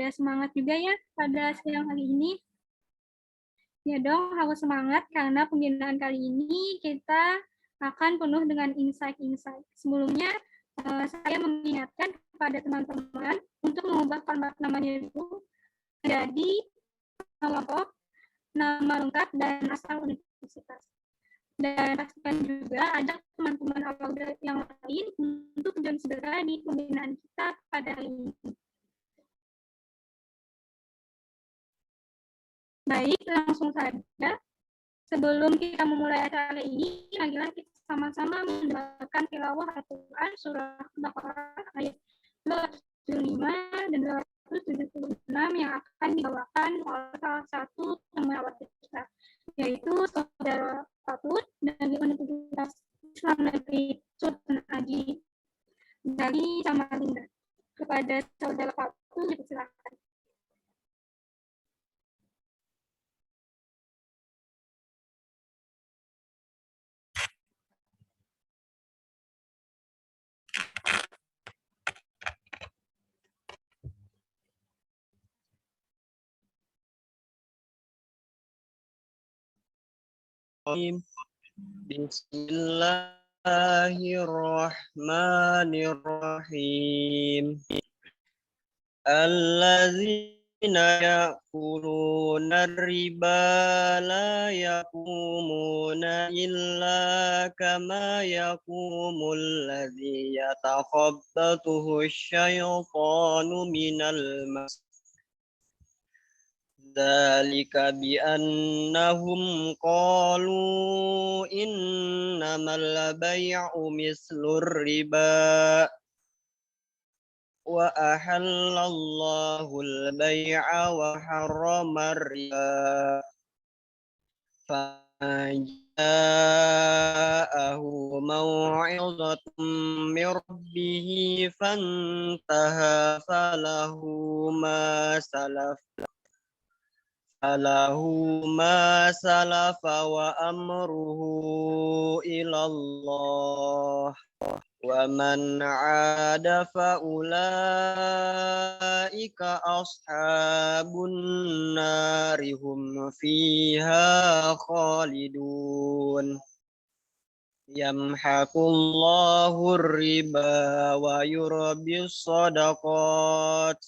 pada semangat juga ya pada siang hari ini. Ya dong, harus semangat karena pembinaan kali ini kita akan penuh dengan insight-insight. Sebelumnya, saya mengingatkan kepada teman-teman untuk mengubah format namanya itu menjadi kelompok, nama lengkap, dan asal universitas. Dan pastikan juga ajak teman-teman awal yang lain untuk join segera di pembinaan kita pada hari ini. Baik, langsung saja. Sebelum kita memulai acara ini, marilah kita sama-sama mendengarkan tilawah Al-Quran surah Al-Baqarah ayat 275 dan 276 yang akan dibawakan oleh salah satu teman awal kita, yaitu saudara Patut dari Universitas Islam Negeri Sultan Haji dari Samarinda. Kepada saudara Patut, dipersilakan. Bismillahirrahmanirrahim. Allazina ya'kuluna riba la yaqumuna illa kama yaqumul ladzi yatakhabbathu asyaitanu minal mas. Dzalika biannahum qalu innamal bay'u mislur riba wa ahallallahu al-bay'a wa harrama ar-riba faja'ahu maw'izatun min rabbih fantaha falahu ma salafa wa amruhu ilallah wa man 'ada fa ulaika ashabun nari hum fiha khalidun yamhaqullahu riba wa yurbis shadaqat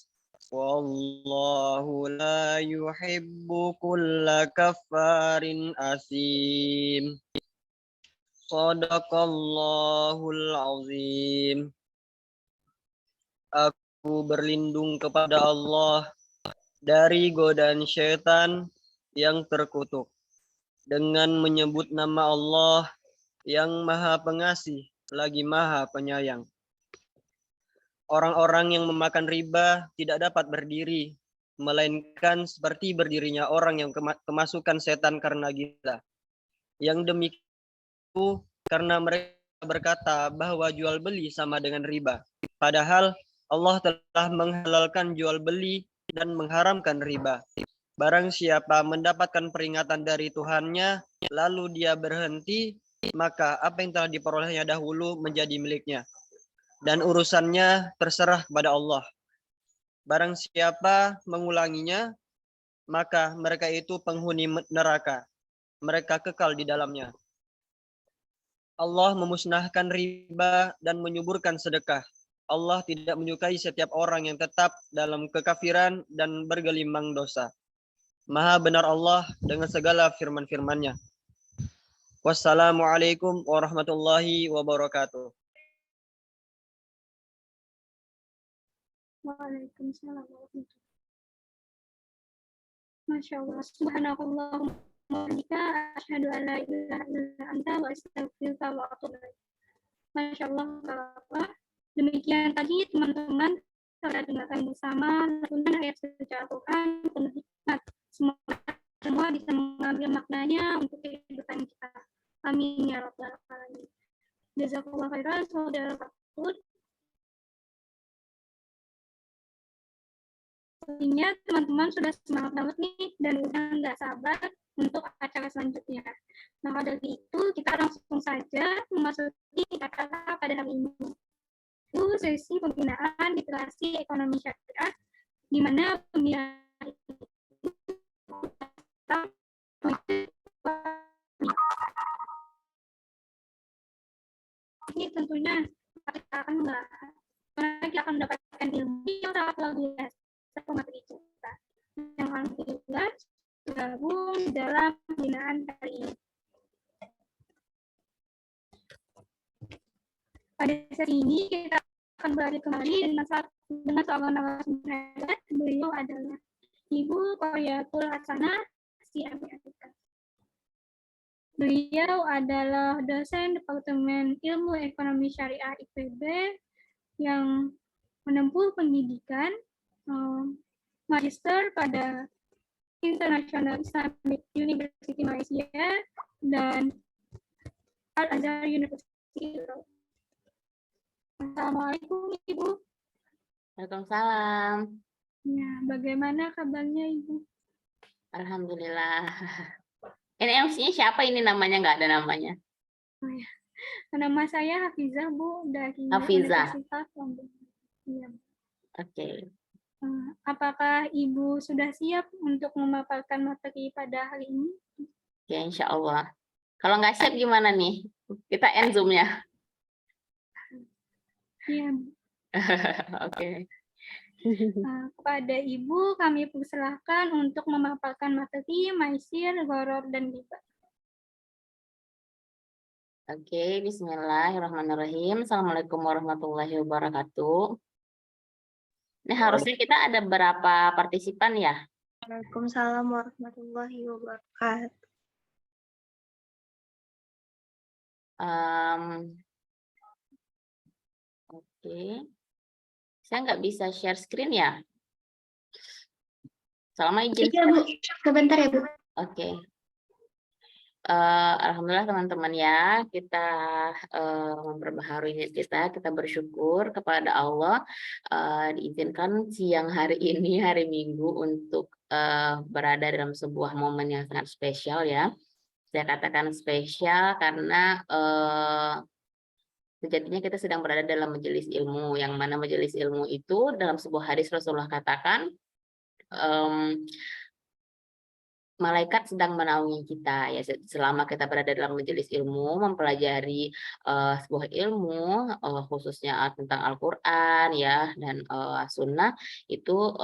wallahu la yuhibbu kulla kaffarin asim. Shadaqallahul azim. Aku berlindung kepada Allah dari godaan syaitan yang terkutuk dengan menyebut nama Allah yang Maha Pengasih lagi Maha Penyayang. Orang-orang yang memakan riba tidak dapat berdiri, melainkan seperti berdirinya orang yang kemasukan setan karena gila. Yang demikian itu karena mereka berkata bahwa jual beli sama dengan riba. Padahal Allah telah menghalalkan jual beli dan mengharamkan riba. Barang siapa mendapatkan peringatan dari Tuhannya, lalu dia berhenti, maka apa yang telah diperolehnya dahulu menjadi miliknya. Dan urusannya terserah kepada Allah. Barang siapa mengulanginya, maka mereka itu penghuni neraka. Mereka kekal di dalamnya. Allah memusnahkan riba dan menyuburkan sedekah. Allah tidak menyukai setiap orang yang tetap dalam kekafiran dan bergelimang dosa. Maha benar Allah dengan segala firman-firman-Nya. Wassalamualaikum warahmatullahi wabarakatuh. Waalaikumsalam warahmatullahi wabarakatuh. Masya Allah. Subhanallah. Asyhadu an la ilaha illa anta wa astaghfiruka wa atubu ilaik. Masya Allah. Demikian tadi teman-teman kita dengarkan bersama lantunan ayat suci Al-Quran penuh hikmat. Semua bisa mengambil maknanya untuk kehidupan kita. Amin ya rabbal alamin. Jazakallahu khairan saudara Patut. Sepertinya teman-teman sudah semangat banget nih dan udah nggak sabar untuk acara selanjutnya. Maka dari itu kita langsung saja memasuki acara pada hari ini. Itu sesi pembinaan literasi ekonomi syariah di mana pembinaan ini tentunya kita akan membahas, kita akan mendapatkan ilmu yang sangat luar biasa pemateri kita yang alhamdulillah bergabung dalam pembinaan kali ini. Pada sesi ini kita akan beralih kembali dengan seorang narasumber hebat. Beliau adalah Ibu Qoriyatul Hasanah CMFK. Beliau adalah dosen Departemen Ilmu Ekonomi Syariah IPB yang menempuh pendidikan magister pada International Islamic University Malaysia dan Al-Azhar University. Assalamualaikum Ibu. Waalaikumsalam. Ya, bagaimana kabarnya Ibu? Alhamdulillah. Ini MC-nya siapa ini namanya? Nggak ada namanya. Oh, ya. Nama saya Hafizah Bu dari Hafizah. Universitas London. Ya. Oke. Apakah Ibu sudah siap untuk memaparkan materi pada hari ini? Oke, insya Allah. Kalau nggak siap gimana nih? Kita end Zoom-nya. Iya. Oke. Kepada Ibu, kami persilahkan untuk memaparkan materi Maisir, Ghoror, dan Ghibah. Oke, bismillahirrahmanirrahim. Assalamualaikum warahmatullahi wabarakatuh. Ini harusnya kita ada berapa partisipan ya? Waalaikumsalam warahmatullahi wabarakatuh. Oke. Saya nggak bisa share screen ya? Selama izin. Iya Bu, sebentar ya Bu. Oke. Alhamdulillah teman-teman ya, kita memperbaharui niat kita bersyukur kepada Allah diizinkan siang hari ini, hari Minggu, untuk berada dalam sebuah momen yang sangat spesial ya. Saya katakan spesial karena sejatinya kita sedang berada dalam majelis ilmu, yang mana majelis ilmu itu dalam sebuah hadis Rasulullah katakan, malaikat sedang menaungi kita ya selama kita berada dalam majelis ilmu, mempelajari sebuah ilmu khususnya tentang Al-Qur'an ya dan sunnah itu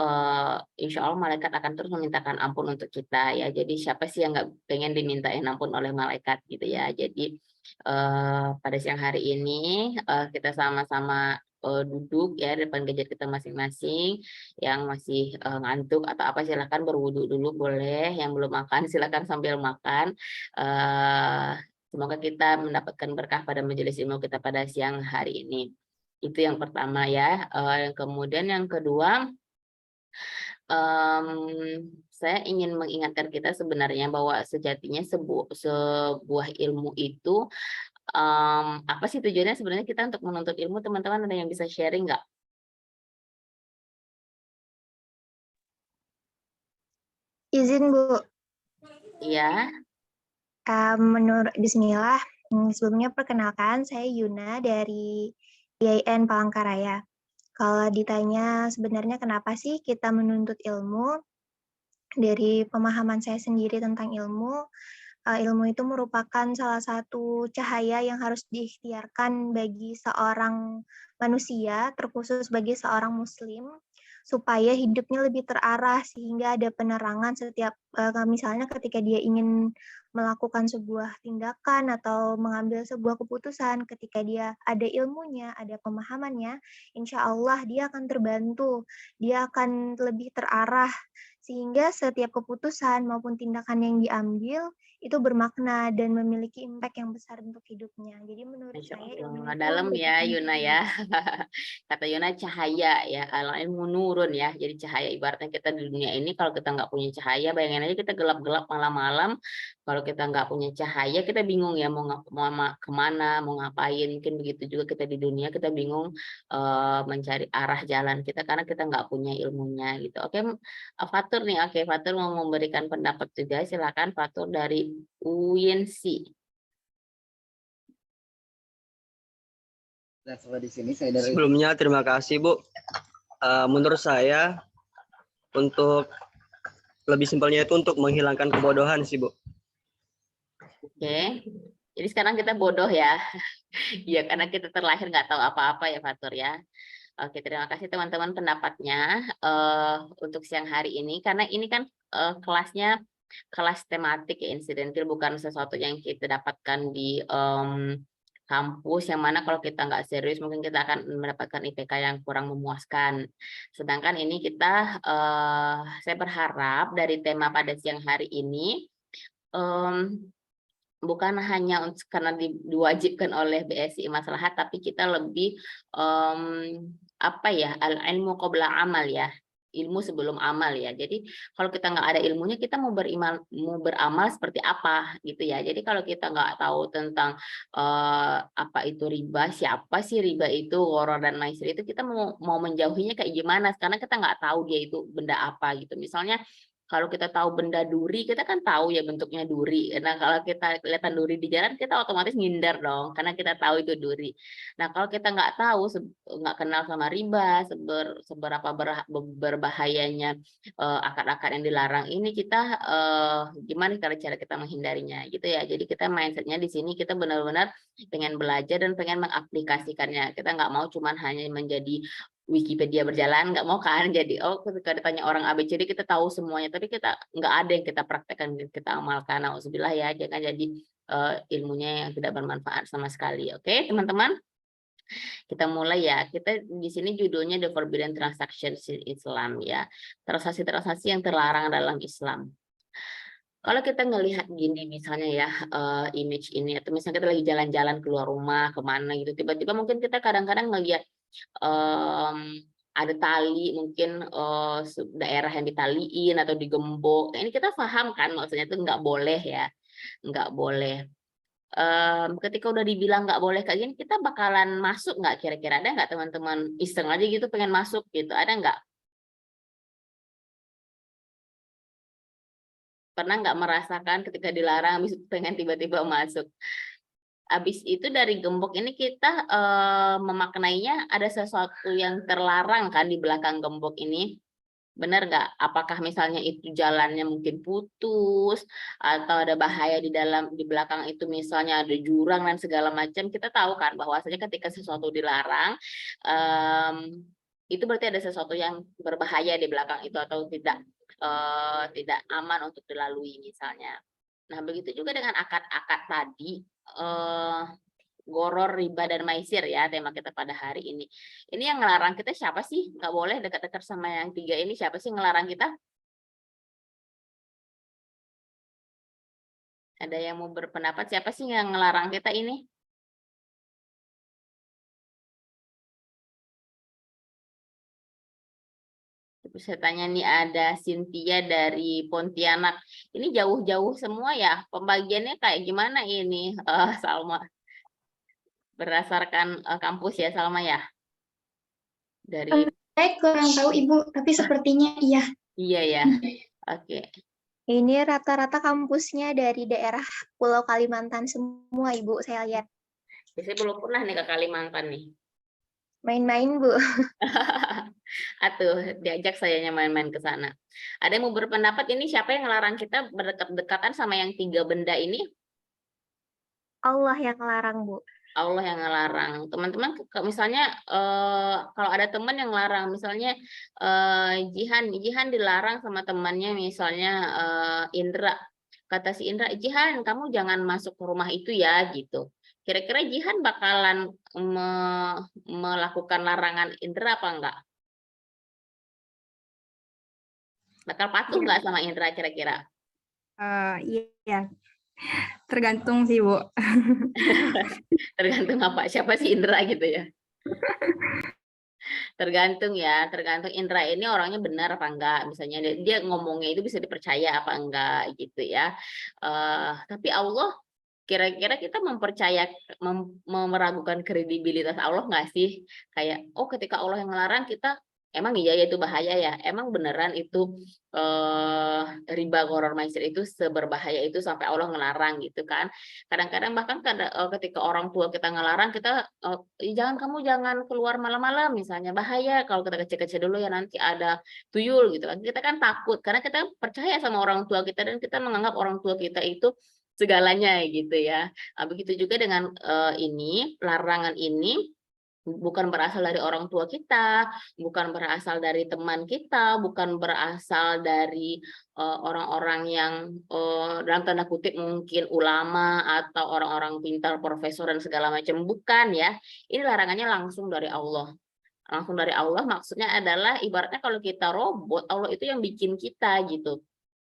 insya Allah malaikat akan terus memintakan ampun untuk kita ya. Jadi siapa sih yang nggak pengen dimintain ampun oleh malaikat gitu ya. Jadi pada siang hari ini kita sama-sama duduk ya depan gadget kita masing-masing. Yang masih ngantuk atau apa silahkan berwudu dulu boleh, yang belum makan silahkan sambil makan. Semoga kita mendapatkan berkah pada majelis ilmu kita pada siang hari ini. Itu yang pertama ya. Kemudian yang kedua, saya ingin mengingatkan kita sebenarnya bahwa sejatinya sebuah ilmu itu apa sih tujuannya sebenarnya kita untuk menuntut ilmu, teman-teman ada yang bisa sharing nggak? Izin Bu. Iya. Menurut Bismillah, sebelumnya perkenalkan saya Yuna dari IAIN Palangkaraya. Kalau ditanya sebenarnya kenapa sih kita menuntut ilmu, dari pemahaman saya sendiri tentang ilmu, ilmu itu merupakan salah satu cahaya yang harus diikhtiarkan bagi seorang manusia, terkhusus bagi seorang muslim, supaya hidupnya lebih terarah sehingga ada penerangan setiap misalnya ketika dia ingin melakukan sebuah tindakan atau mengambil sebuah keputusan, ketika dia ada ilmunya, ada pemahamannya, insya Allah dia akan terbantu, dia akan lebih terarah sehingga setiap keputusan maupun tindakan yang diambil itu bermakna dan memiliki impact yang besar untuk hidupnya. Jadi menurut saya ilmu itu dalam ya begitu Yuna penting. ya. Kata Yuna cahaya ya, kalau ilmu nurun ya. Jadi cahaya ibaratnya kita di dunia ini kalau kita nggak punya cahaya, bayangin aja kita gelap-gelap malam-malam. Kalau kita nggak punya cahaya, kita bingung ya mau kemana, mau ngapain. Mungkin begitu juga kita di dunia, kita bingung mencari arah jalan kita karena kita nggak punya ilmunya gitu. Oke, Fatur nih. Oke, Fatur mau memberikan pendapat juga. Silakan Fatur dari UINSI. Sebelumnya terima kasih Bu. Menurut saya Untuk lebih simpelnya itu untuk menghilangkan kebodohan sih, Bu. Oke. Jadi sekarang kita bodoh ya. Ya, karena kita terlahir nggak tahu apa-apa ya, Fatur ya. Oke, terima kasih teman-teman pendapatnya untuk siang hari ini. Karena ini kan kelasnya kelas tematik ya, insidentil, bukan sesuatu yang kita dapatkan di kampus, yang mana kalau kita nggak serius mungkin kita akan mendapatkan IPK yang kurang memuaskan. Sedangkan ini kita, saya berharap dari tema pada siang hari ini, bukan hanya karena diwajibkan oleh BSI Maslahat, tapi kita lebih apa ya, al-ilmu qabla amal ya, ilmu sebelum amal ya. Jadi kalau kita nggak ada ilmunya, kita mau beramal seperti apa gitu ya. Jadi kalau kita nggak tahu tentang apa itu riba, siapa sih riba itu, gharar dan maisir itu, kita mau menjauhinya kayak gimana? Karena kita nggak tahu dia itu benda apa gitu. Misalnya kalau kita tahu benda duri, kita kan tahu ya bentuknya duri. Nah, kalau kita kelihatan duri di jalan, kita otomatis ngindar dong, karena kita tahu itu duri. Nah, kalau kita nggak tahu, nggak kenal sama riba, seberapa berbahayanya akar-akar yang dilarang ini, kita gimana cara kita menghindarinya, gitu ya. Jadi kita mindsetnya di sini, kita benar-benar pengen belajar dan pengen mengaplikasikannya. Kita nggak mau cuman hanya menjadi Wikipedia berjalan, nggak mau kan jadi ketika ditanya orang ABCD kita tahu semuanya, tapi kita nggak ada yang kita praktekkan, kita amalkan. Nauzubillah ya, jangan jadi ilmunya yang tidak bermanfaat sama sekali. Oke teman-teman, kita mulai ya. Kita di sini judulnya The Forbidden Transactions in Islam ya, transaksi-transaksi yang terlarang dalam Islam. Kalau kita ngelihat gini misalnya ya, image ini, atau misalnya kita lagi jalan-jalan keluar rumah kemana gitu, tiba-tiba mungkin kita kadang-kadang ngelihat ada tali, mungkin daerah yang ditaliin atau digembok. Nah, ini kita paham kan maksudnya itu nggak boleh ya, nggak boleh. Ketika udah dibilang nggak boleh kayak gini, kita bakalan masuk nggak kira-kira? Ada nggak teman-teman iseng aja gitu pengen masuk gitu? Ada nggak? Pernah nggak merasakan ketika dilarang, habis itu pengen tiba-tiba masuk? Habis itu dari gembok ini kita memaknainya ada sesuatu yang terlarang kan di belakang gembok ini. Benar nggak? Apakah misalnya itu jalannya mungkin putus, atau ada bahaya di belakang itu, misalnya ada jurang dan segala macam. Kita tahu kan bahwasanya ketika sesuatu dilarang, itu berarti ada sesuatu yang berbahaya di belakang itu, atau tidak aman untuk dilalui misalnya. Nah, begitu juga dengan akad-akad tadi, goror, riba, dan maisir ya, tema kita pada hari ini. Ini yang ngelarang kita siapa sih? Nggak boleh dekat-dekat sama yang tiga ini, siapa sih ngelarang kita? Ada yang mau berpendapat, siapa sih yang ngelarang kita ini? Saya tanya nih, ada Cynthia dari Pontianak. Ini jauh-jauh semua ya, pembagiannya kayak gimana ini, Salma? Berdasarkan kampus ya, Salma ya? Dari Saya kurang tahu Ibu, tapi sepertinya iya. iya ya. Oke. Ini rata-rata kampusnya dari daerah Pulau Kalimantan semua, Ibu, saya lihat. Saya belum pernah nih ke Kalimantan nih. Main-main, Bu. Atuh, diajak sayanya main-main ke sana. Ada yang mau berpendapat ini siapa yang ngelarang kita berdekat-dekatan sama yang tiga benda ini? Allah yang ngelarang, Bu. Allah yang ngelarang. Teman-teman, misalnya kalau ada teman yang ngelarang, misalnya Jihan dilarang sama temannya, misalnya Indra. Kata si Indra, Jihan, kamu jangan masuk ke rumah itu ya, gitu. Kira-kira Jihan bakalan melakukan larangan Indra apa enggak? Bakal patuh nggak sama Indra kira-kira? Iya, tergantung sih, Bu. Tergantung apa? Siapa sih Indra gitu ya? Tergantung ya, tergantung Indra ini orangnya benar apa enggak. Misalnya dia ngomongnya itu bisa dipercaya apa enggak gitu ya. Tapi Allah, kira-kira kita meragukan kredibilitas Allah nggak sih? Kayak, oh ketika Allah yang melarang, kita emang iya ya itu bahaya ya? Emang beneran itu riba gharar maisir itu seberbahaya itu sampai Allah ngelarang gitu kan? Kadang-kadang bahkan ketika orang tua kita ngelarang kita kamu jangan keluar malam-malam misalnya bahaya kalau kita kecil-kecil dulu ya nanti ada tuyul gitu kan. Kita kan takut karena kita percaya sama orang tua kita dan kita menganggap orang tua kita itu segalanya gitu ya. Begitu juga dengan larangan ini bukan berasal dari orang tua kita, bukan berasal dari teman kita, bukan berasal dari orang-orang yang dalam tanda kutip mungkin ulama atau orang-orang pintar, profesor dan segala macam, bukan ya. Ini larangannya langsung dari Allah. Langsung dari Allah maksudnya adalah ibaratnya kalau kita robot, Allah itu yang bikin kita gitu.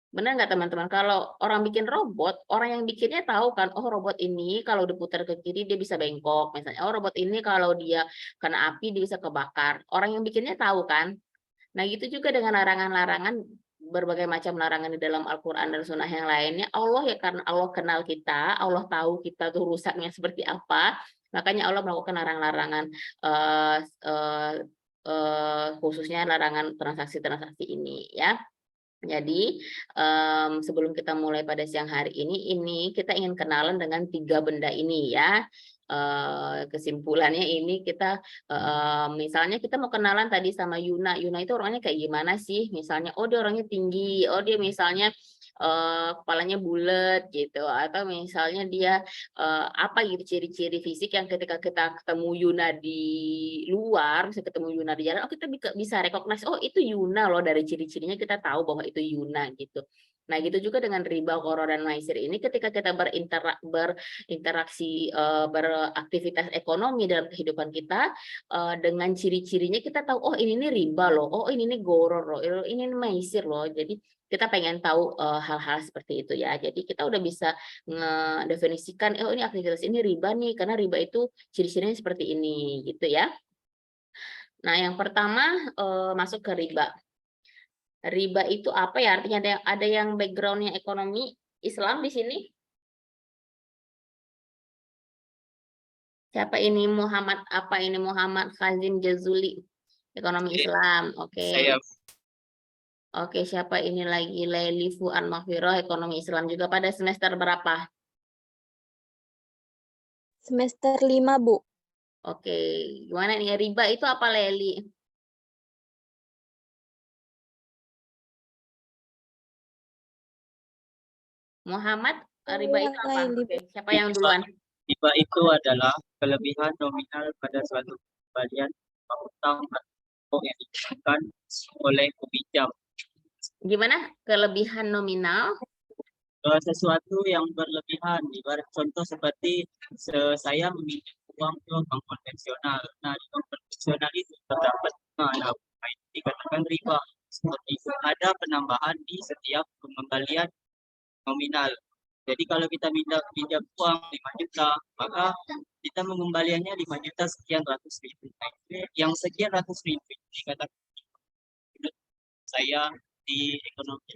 Benar nggak teman-teman? Kalau orang bikin robot, orang yang bikinnya tahu kan, oh robot ini kalau diputar ke kiri dia bisa bengkok misalnya. Oh robot ini kalau dia kena api dia bisa kebakar. Orang yang bikinnya tahu kan. Nah gitu juga dengan larangan-larangan, berbagai macam larangan di dalam Al-Quran dan Sunnah yang lainnya. Allah ya karena Allah kenal kita, Allah tahu kita tuh rusaknya seperti apa. Makanya Allah melakukan larangan-larangan khususnya larangan transaksi-transaksi ini ya. Jadi sebelum kita mulai pada siang hari ini kita ingin kenalan dengan 3 benda ini ya. Kesimpulannya ini kita misalnya kita mau kenalan tadi sama Yuna. Yuna itu orangnya kayak gimana sih? Misalnya oh dia orangnya tinggi, oh dia misalnya kepalanya bulat gitu, atau misalnya dia apa gitu ciri-ciri fisik yang ketika kita ketemu Yuna di luar, bisa ketemu Yuna di jalan, oh kita bisa recognize, oh itu Yuna loh, dari ciri-cirinya kita tahu bahwa itu Yuna gitu. Nah gitu juga dengan riba, gharar dan maisir ini, ketika kita berinteraksi beraktivitas ekonomi dalam kehidupan kita, dengan ciri-cirinya kita tahu oh ini nih riba loh, oh ini nih gharar loh, ini nih maisir loh. Jadi kita pengen tahu hal-hal seperti itu ya. Jadi kita udah bisa ngedefinisikan, oh ini aktivitas ini riba nih, karena riba itu ciri-cirinya seperti ini gitu ya. Nah yang pertama masuk ke riba. Riba itu apa ya? Artinya ada yang backgroundnya ekonomi Islam di sini? Siapa ini Muhammad? Apa ini Muhammad Khazim Jazuli? Ekonomi Islam. Oke. Saya Oke, siapa ini lagi? Leli Fuan Mahfiroh, ekonomi Islam juga. Pada semester berapa? Semester 5, Bu. Oke, gimana nih? Riba itu apa, Leli? Muhammad, riba itu apa? Oke, siapa yang duluan? riba itu adalah kelebihan nominal pada suatu pembelian utang atau yang diberikan oleh peminjam. Gimana? Kelebihan nominal? Sesuatu yang berlebihan, ibarat contoh seperti saya meminjam uang ke bank konvensional. Nah, di bank konvensional itu terdapat dikatakan riba. Seperti itu ada penambahan di setiap pengembalian nominal. Jadi kalau kita pinjam uang 5 juta, maka kita mengembaliannya 5 juta sekian ratus ribu. Yang sekian ratus ribu dikatakan saya di ekonomi.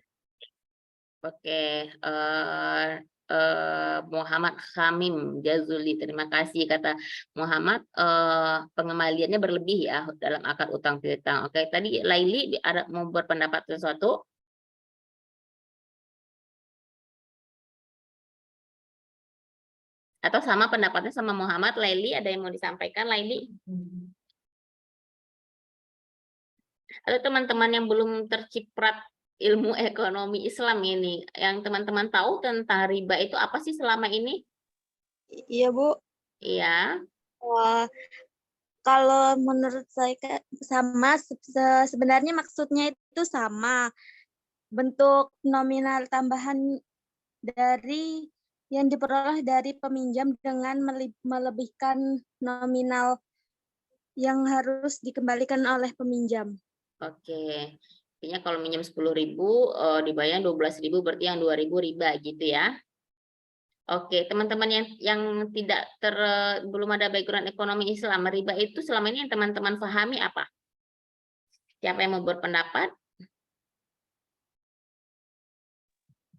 Oke, Muhammad Khamim Jazuli, terima kasih. Kata Muhammad, pengembaliannya berlebih ya dalam akad utang piutang. Oke, tadi Laili ada mau berpendapat sesuatu? Atau sama pendapatnya sama Muhammad? Laili ada yang mau disampaikan, Laili? Atau teman-teman yang belum terciprat ilmu ekonomi Islam ini, yang teman-teman tahu tentang riba itu apa sih selama ini? Iya, Bu. Iya. Kalau menurut saya sama, sebenarnya maksudnya itu sama. Bentuk nominal tambahan dari yang diperoleh dari peminjam dengan melebihkan nominal yang harus dikembalikan oleh peminjam. Oke. Artinya kalau minjem 10.000 dibayar 12.000 berarti yang 2.000 riba gitu ya. Oke, teman-teman yang tidak belum ada background ekonomi Islam, riba itu selama ini yang teman-teman pahami apa? Siapa yang mau berpendapat?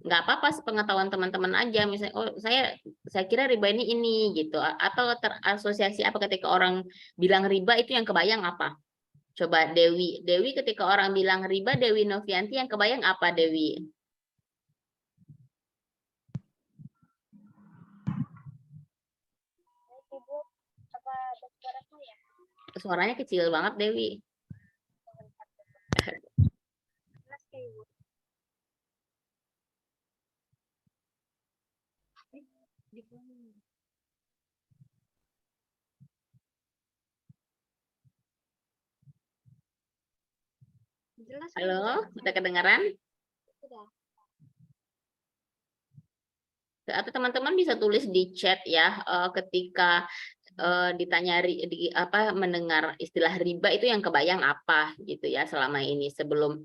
Nggak apa-apa, sepengetahuan teman-teman aja. Misalnya, oh saya kira riba ini gitu. Atau terasosiasi apa ketika orang bilang riba itu yang kebayang apa? Coba Dewi. Dewi ketika orang bilang riba, Dewi Novianti yang kebayang apa Dewi? Suaranya kecil banget Dewi. Halo, udah kedengaran? Atau teman-teman bisa tulis di chat ya, ketika ditanya mendengar istilah riba itu yang kebayang apa gitu ya selama ini sebelum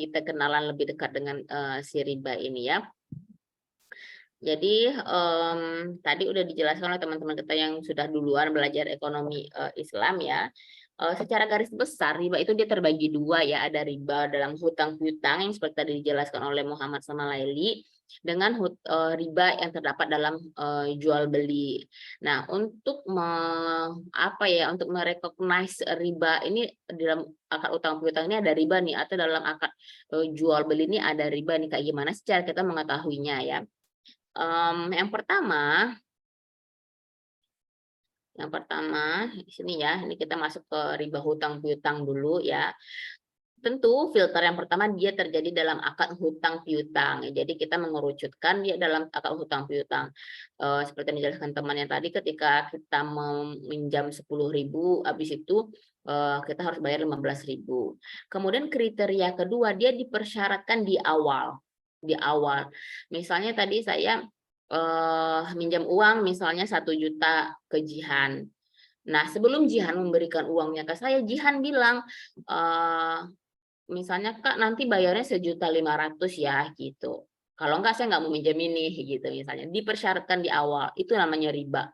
kita kenalan lebih dekat dengan si riba ini ya. Jadi tadi udah dijelaskan oleh teman-teman kita yang sudah duluan belajar ekonomi Islam ya. Secara garis besar riba itu dia terbagi dua ya, ada riba dalam hutang piutang yang seperti tadi dijelaskan oleh Muhammad sama Laili, dengan riba yang terdapat dalam jual beli. Nah, untuk untuk merecognize riba ini dalam akad utang piutang ini ada riba nih, atau dalam akad jual beli ini ada riba nih, kayak gimana secara kita mengetahuinya ya. Yang pertama di sini ya, ini kita masuk ke riba hutang piutang dulu ya. Tentu filter yang pertama dia terjadi dalam akad hutang piutang. Jadi kita mengerucutkan dia dalam akad hutang piutang. Seperti yang dijelaskan teman yang tadi, ketika kita meminjam 10.000, habis itu kita harus bayar 15.000. Kemudian kriteria kedua, dia dipersyaratkan di awal. Misalnya tadi saya minjam uang misalnya 1 juta ke Jihan. Nah, sebelum Jihan memberikan uangnya ke saya, Jihan bilang, misalnya Kak nanti bayarnya 1.500.000 ya gitu. Kalau enggak saya nggak mau minjem ini gitu misalnya. Dipersyaratkan di awal, itu namanya riba.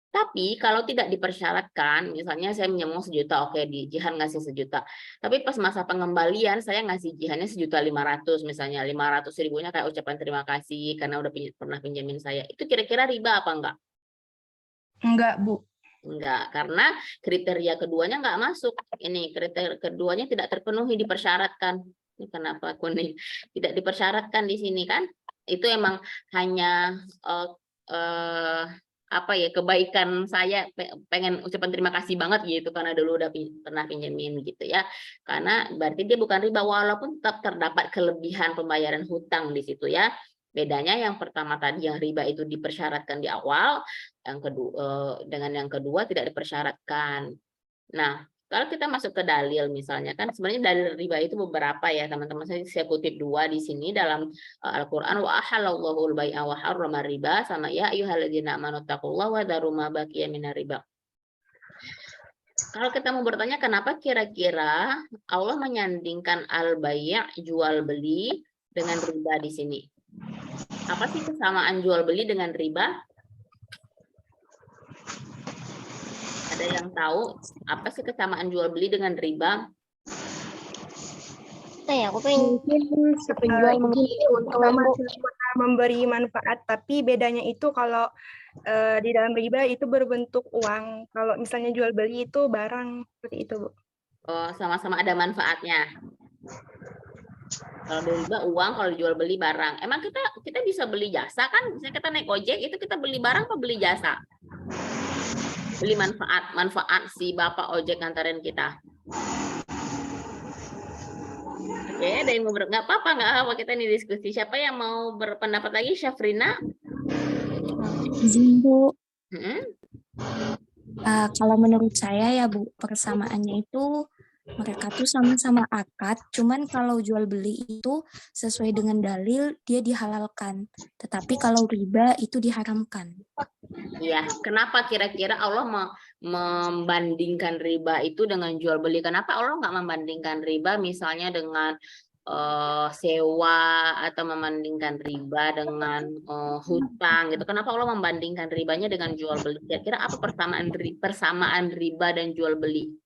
Tapi kalau tidak dipersyaratkan, misalnya saya minjem uang 1 juta, oke, di Jihan ngasih 1 juta. Tapi pas masa pengembalian saya ngasih Jihannya 1.500.000 misalnya, 500.000-nya kayak ucapan terima kasih karena udah pernah pinjamin saya. Itu kira-kira riba apa enggak? Enggak, Bu. Enggak, karena kriteria keduanya enggak masuk. Ini kriteria keduanya tidak terpenuhi, dipersyaratkan. Ini kenapa kuning? Tidak dipersyaratkan di sini kan? Itu emang hanya kebaikan saya, pengen ucapan terima kasih banget gitu karena dulu udah pernah pinjemin gitu ya. Karena berarti dia bukan riba, walaupun tetap terdapat kelebihan pembayaran hutang di situ ya. Bedanya yang pertama tadi yang riba itu dipersyaratkan di awal, yang kedua dengan yang kedua tidak dipersyaratkan. Nah, kalau kita masuk ke dalil misalnya kan sebenarnya dalil riba itu beberapa ya teman-teman, saya kutip 2 di sini dalam Al-Qur'an, wa ahallallahu al-bai'a wa harrama riba, sama ya ayyuhalladzina amanu taqullaha wa dharu ma baqiya minar riba. Kalau kita mau bertanya kenapa kira-kira Allah menyandingkan al-bai', jual beli, dengan riba di sini? Apa sih kesamaan jual beli dengan riba? Ada yang tahu apa sih kesamaan jual beli dengan riba? Aku pengen Mungkin penjual sama-sama memberi manfaat, tapi bedanya itu kalau di dalam riba itu berbentuk uang. Kalau misalnya jual beli itu barang, seperti itu, Bu. Oh, sama-sama ada manfaatnya. Kalau di riba uang, kalau jual beli barang. Emang kita bisa beli jasa kan? Misalnya kita naik ojek itu kita beli barang apa beli jasa? Beli manfaat si bapak ojek nganterin kita. Oke, ada yang mau nggak apa-apa kita nih diskusi. Siapa yang mau berpendapat lagi? Syafrina? Izin, Bu. Hmm? Kalau menurut saya ya Bu, persamaannya itu mereka tuh sama-sama akad, cuman kalau jual beli itu sesuai dengan dalil dia dihalalkan, tetapi kalau riba itu diharamkan. Iya, kenapa kira-kira Allah membandingkan riba itu dengan jual beli? Kenapa Allah nggak membandingkan riba misalnya dengan sewa atau membandingkan riba dengan hutang gitu? Kenapa Allah membandingkan ribanya dengan jual beli? Kira-kira apa persamaan riba dan jual beli?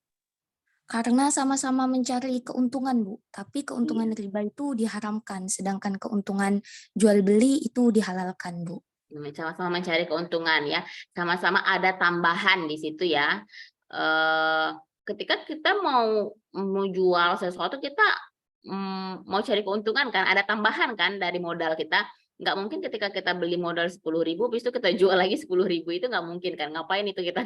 Karena sama-sama mencari keuntungan, Bu. Tapi keuntungan riba itu diharamkan, sedangkan keuntungan jual beli itu dihalalkan, Bu. Sama-sama mencari keuntungan ya. Sama-sama ada tambahan di situ ya. ketika kita mau jual sesuatu, kita mau cari keuntungan kan, ada tambahan kan dari modal kita. Nggak mungkin ketika kita beli modal 10.000, habis itu kita jual lagi 10.000, itu nggak mungkin kan. Ngapain itu kita?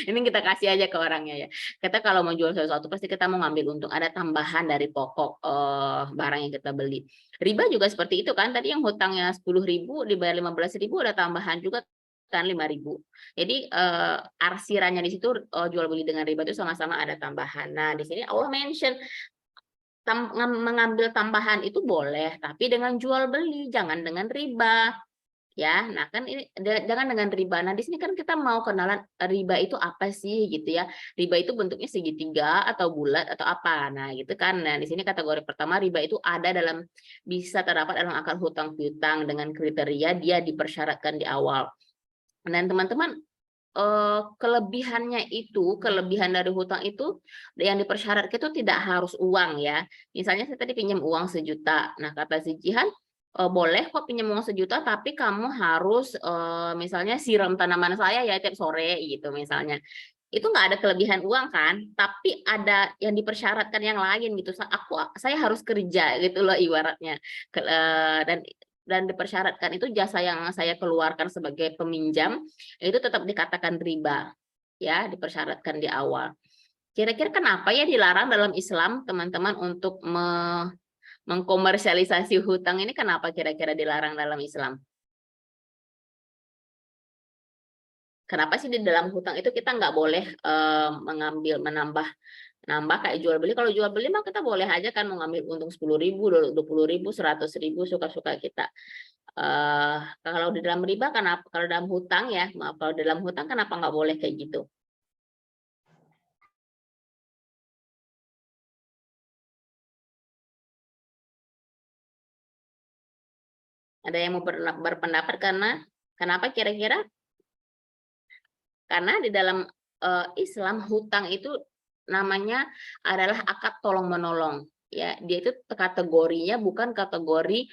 Ini kita kasih aja ke orangnya ya. Kita kalau mau jual sesuatu pasti kita mau ngambil untung, ada tambahan dari pokok barang yang kita beli. Riba juga seperti itu kan. Tadi yang hutangnya 10.000 dibayar 15.000, ada tambahan juga kan 5.000. Jadi arsirannya di situ jual beli dengan riba itu sama-sama ada tambahan. Nah, di sini Allah mention mengambil tambahan itu boleh, tapi dengan jual beli, jangan dengan riba. Ya, nah kan ini jangan dengan riba. Nah, di sini kan kita mau kenalan riba itu apa sih gitu ya. Riba itu bentuknya segitiga atau bulat atau apa. Nah, gitu kan. Nah, di sini kategori pertama, riba itu ada dalam, bisa terdapat dalam akad hutang piutang dengan kriteria dia dipersyaratkan di awal. Dan teman-teman, kelebihan dari hutang itu yang dipersyaratkan itu tidak harus uang ya. Misalnya saya tadi pinjam uang 1 juta. Nah, kata si Jihan, boleh kok pinjam uang 1 juta, tapi kamu harus misalnya siram tanaman saya ya tiap sore gitu misalnya. Itu nggak ada kelebihan uang kan, tapi ada yang dipersyaratkan yang lain gitu. Saya harus kerja gitu loh ibaratnya. Dan dipersyaratkan itu jasa yang saya keluarkan sebagai peminjam itu tetap dikatakan riba ya, dipersyaratkan di awal. Kira-kira kenapa ya dilarang dalam Islam teman-teman untuk mengkomersialisasi hutang ini, kenapa kira-kira dilarang dalam Islam? Kenapa sih di dalam hutang itu kita nggak boleh menambah kayak jual beli? Kalau jual beli mah kita boleh aja kan mengambil untung 10.000, 20.000, 100.000, suka-suka kita. Kalau di dalam riba kenapa? Kalau dalam hutang ya, maaf, kalau dalam hutang kenapa nggak boleh kayak gitu? Ada yang mau berpendapat kenapa kira-kira? Karena di dalam Islam hutang itu namanya adalah akad tolong-menolong. Ya, dia itu kategorinya bukan kategori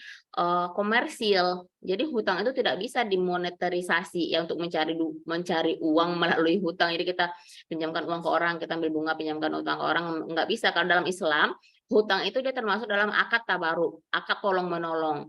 komersil. Jadi hutang itu tidak bisa dimonetarisasi ya, untuk mencari uang melalui hutang. Jadi kita pinjamkan uang ke orang, kita ambil bunga, pinjamkan utang ke orang, nggak bisa. Kalau dalam Islam, hutang itu dia termasuk dalam akad tabaruk, akad tolong-menolong.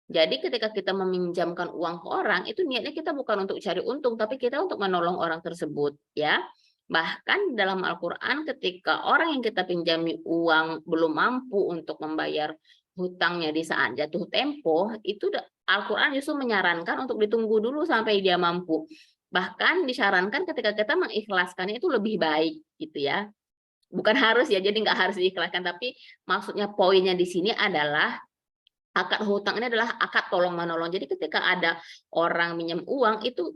Jadi ketika kita meminjamkan uang ke orang, itu niatnya kita bukan untuk cari untung, tapi kita untuk menolong orang tersebut, ya. Bahkan dalam Al-Quran ketika orang yang kita pinjami uang belum mampu untuk membayar hutangnya di saat jatuh tempo, itu Al-Quran justru menyarankan untuk ditunggu dulu sampai dia mampu. Bahkan disarankan ketika kita mengikhlaskannya itu lebih baik, gitu ya. Bukan harus ya, jadi nggak harus diikhlaskan, tapi maksudnya poinnya di sini adalah akad hutang ini adalah akad tolong-menolong. Jadi ketika ada orang minjem uang itu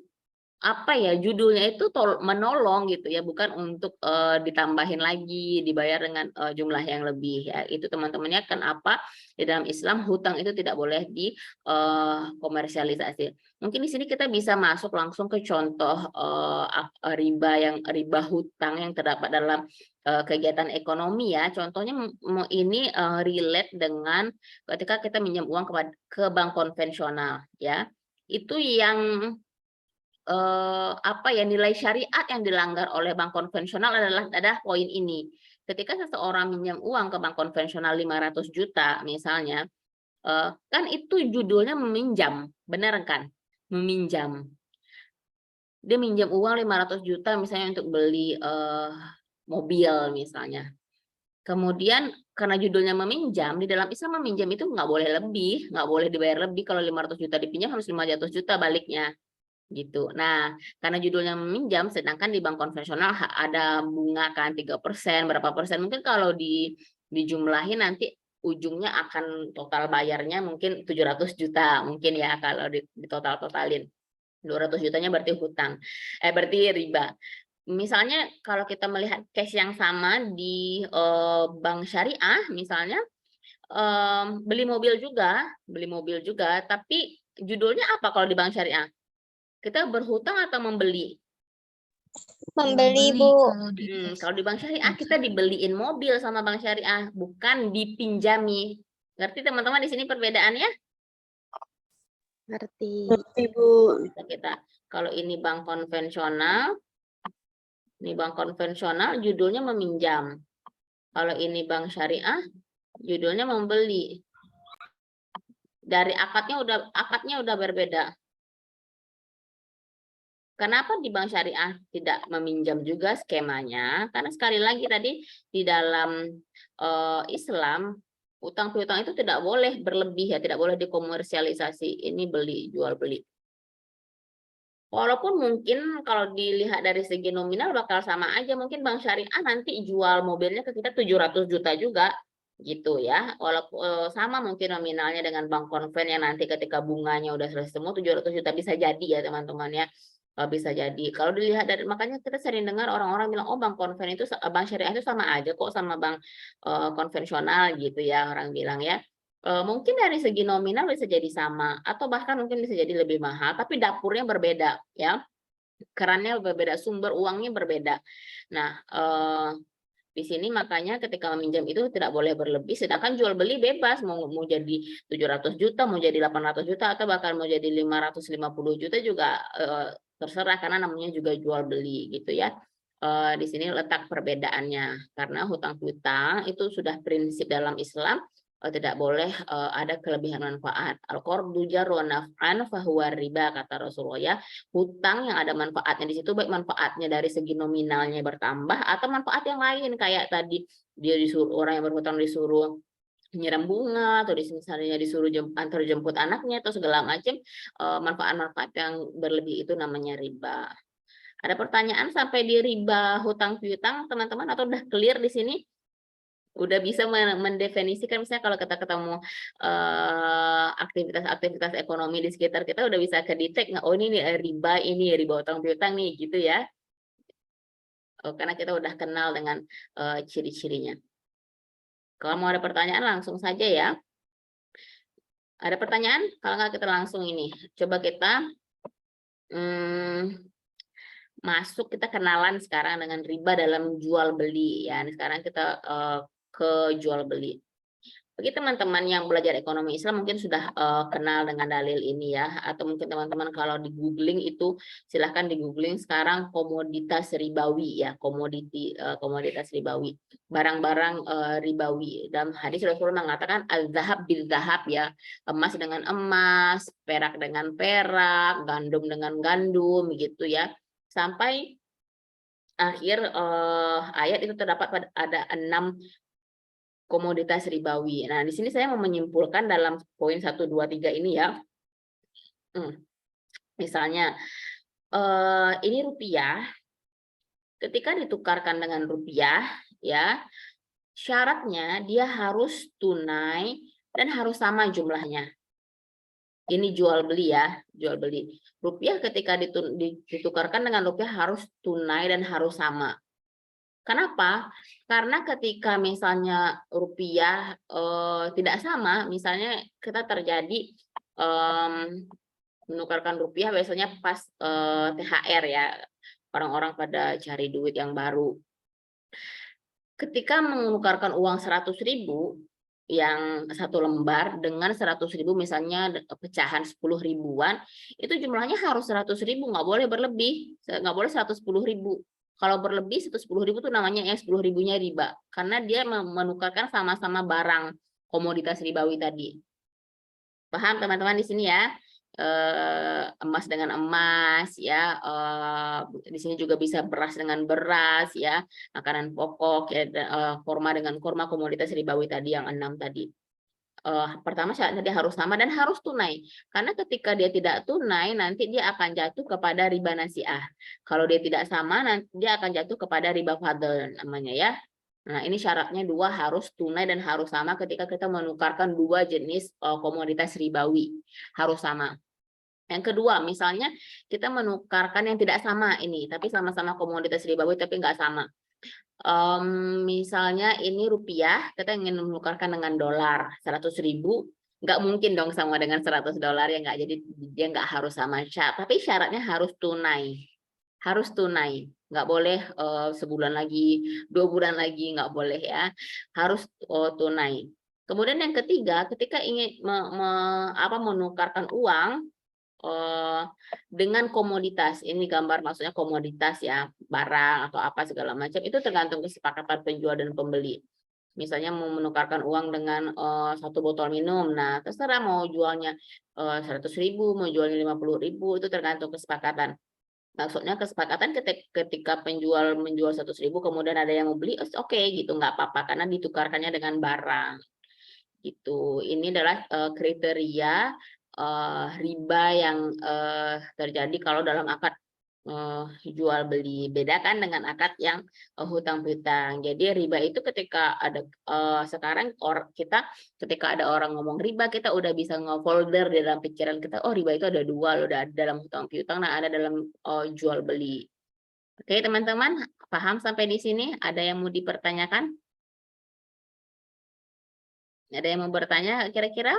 apa ya, judulnya itu menolong gitu ya, bukan untuk ditambahin lagi dibayar dengan jumlah yang lebih ya. Itu teman-temannya kenapa di dalam Islam hutang itu tidak boleh dikomersialisasi. Mungkin di sini kita bisa masuk langsung ke contoh riba hutang yang terdapat dalam kegiatan ekonomi ya. Contohnya ini relate dengan ketika kita minjem uang ke bank konvensional ya. Itu yang nilai syariat yang dilanggar oleh bank konvensional adalah poin ini. Ketika seseorang minjam uang ke bank konvensional 500 juta misalnya, kan itu judulnya meminjam, benar kan? Meminjam. Dia minjam uang 500 juta misalnya untuk beli mobil misalnya. Kemudian karena judulnya meminjam, di dalam Islam meminjam itu nggak boleh lebih, nggak boleh dibayar lebih. Kalau 500 juta dipinjam harus 500 juta baliknya. Gitu. Nah, karena judulnya meminjam, sedangkan di bank konvensional ada bunga kan 3%, berapa persen. Mungkin kalau dijumlahin nanti ujungnya akan total bayarnya mungkin 700 juta mungkin ya kalau di total-totalin. 200 jutanya berarti hutang. Berarti riba. Misalnya kalau kita melihat case yang sama di bank syariah misalnya, beli mobil juga, tapi judulnya apa kalau di bank syariah? Kita berhutang atau membeli? Membeli, Bu. Kalau di bank syariah kita dibeliin mobil sama bank syariah, bukan dipinjami. Ngerti teman-teman di sini perbedaannya? Ngerti, Bu. Kita kalau ini bank konvensional, Ini bank konvensional judulnya meminjam. Kalau ini bank syariah judulnya membeli. Dari akadnya udah berbeda. Kenapa di bank syariah tidak meminjam juga skemanya? Karena sekali lagi tadi di dalam Islam utang piutang itu tidak boleh berlebih ya, tidak boleh dikomersialisasi. Ini beli, jual beli. Walaupun mungkin kalau dilihat dari segi nominal bakal sama aja, mungkin bank syariah nanti jual mobilnya ke kita 700 juta juga gitu ya. Walaupun sama mungkin nominalnya dengan bank konven yang nanti ketika bunganya udah selesai semua 700 juta bisa jadi ya teman-teman ya. Bisa jadi. Kalau dilihat dari, makanya kita sering dengar orang-orang bilang, oh bank konven itu, bank syariah itu sama aja kok sama bank konvensional gitu ya, orang bilang ya. Mungkin dari segi nominal bisa jadi sama, atau bahkan mungkin bisa jadi lebih mahal, tapi dapurnya berbeda ya. Kerannya berbeda, sumber uangnya berbeda. Nah, di sini makanya ketika meminjam itu tidak boleh berlebih, sedangkan jual beli bebas, mau jadi 700 juta, mau jadi 800 juta, atau bahkan mau jadi 550 juta juga terserah, karena namanya juga jual beli gitu ya. Di sini letak perbedaannya, karena hutang piutang itu sudah prinsip dalam Islam tidak boleh ada kelebihan manfaat. Al-qardu jarrun naf'an fahuwa riba, kata Rasulullah ya. Hutang yang ada manfaatnya di situ, baik manfaatnya dari segi nominalnya bertambah atau manfaat yang lain, kayak tadi dia disuruh, orang yang berhutang disuruh nyiram bunga, atau misalnya disuruh antar jemput anaknya atau segala macam, manfaat-manfaat yang berlebih itu namanya riba. Ada pertanyaan sampai di riba hutang piutang teman-teman, atau udah clear di sini? Udah bisa mendefinisikan, misalnya kalau kita ketemu aktivitas-aktivitas ekonomi di sekitar kita, udah bisa kedetek nggak? Oh ini riba, ini riba hutang piutang nih gitu ya. Karena kita udah kenal dengan ciri-cirinya. Kalau mau ada pertanyaan langsung saja ya. Ada pertanyaan? Kalau nggak kita langsung ini. Coba kita masuk, kita kenalan sekarang dengan riba dalam jual beli ya. Ini sekarang kita ke jual beli. Bagi teman-teman yang belajar ekonomi Islam mungkin sudah kenal dengan dalil ini ya, atau mungkin teman-teman kalau di googling itu silahkan di googling sekarang komoditas ribawi ya, komoditas ribawi, barang-barang ribawi. Dalam hadis Rasulullah mengatakan al-zahab bil-zahab ya, emas dengan emas, perak dengan perak, gandum dengan gandum gitu ya, sampai akhir ayat itu terdapat ada 6 komoditas ribawi. Nah, di sini saya mau menyimpulkan dalam poin 1, 2, 3 ini ya. Misalnya, ini rupiah, ketika ditukarkan dengan rupiah, ya, syaratnya dia harus tunai dan harus sama jumlahnya. Ini jual beli ya, jual beli. Rupiah ketika ditukarkan dengan rupiah harus tunai dan harus sama. Kenapa? Karena ketika misalnya rupiah tidak sama, misalnya kita terjadi menukarkan rupiah biasanya pas THR ya, orang-orang pada cari duit yang baru. Ketika menukarkan uang 100.000 yang 1 lembar dengan 100.000 misalnya pecahan 10 ribuan, itu jumlahnya harus 100.000, nggak boleh berlebih, nggak boleh 110.000. Kalau berlebih 110.000 itu namanya 10 ribunya riba, karena dia menukarkan sama-sama barang komoditas ribawi tadi. Paham teman-teman di sini ya? Emas dengan emas ya, di sini juga bisa beras dengan beras ya, makanan pokok ya, kurma dengan kurma, komoditas ribawi tadi yang 6 tadi. Pertama syaratnya dia harus sama dan harus tunai, karena ketika dia tidak tunai nanti dia akan jatuh kepada riba nasiah. Kalau dia tidak sama nanti dia akan jatuh kepada riba fadl namanya ya. Nah, ini syaratnya 2 harus tunai dan harus sama ketika kita menukarkan 2 jenis komoditas ribawi, harus sama. Yang kedua, misalnya kita menukarkan yang tidak sama ini, tapi sama-sama komoditas ribawi tapi nggak sama. Misalnya ini rupiah, kita ingin menukarkan dengan dolar 100.000, nggak mungkin dong sama dengan $100 ya, nggak, jadi dia nggak harus sama, tapi syaratnya harus tunai, nggak boleh sebulan lagi, 2 bulan lagi, nggak boleh ya, harus tunai. Kemudian yang ketiga, ketika ingin menukarkan uang, dengan komoditas. Ini gambar maksudnya komoditas ya, barang atau apa segala macam itu tergantung kesepakatan penjual dan pembeli. Misalnya mau menukarkan uang dengan satu botol minum, nah terserah mau jualnya 100.000, mau jualnya 50.000, itu tergantung kesepakatan. Maksudnya kesepakatan ketika penjual menjual 100.000 kemudian ada yang mau beli, oke gitu, nggak apa-apa karena ditukarkannya dengan barang gitu. Ini adalah kriteria riba yang terjadi kalau dalam akad jual beli. Beda kan dengan akad yang hutang piutang. Jadi riba itu ketika ada sekarang kita ketika ada orang ngomong riba, kita udah bisa nge-folder di dalam pikiran kita, oh riba itu ada dua loh, ada dalam hutang piutang, nah ada dalam jual beli. Oke teman-teman, paham sampai di sini? Ada yang mau dipertanyakan? Ada yang mau bertanya kira-kira?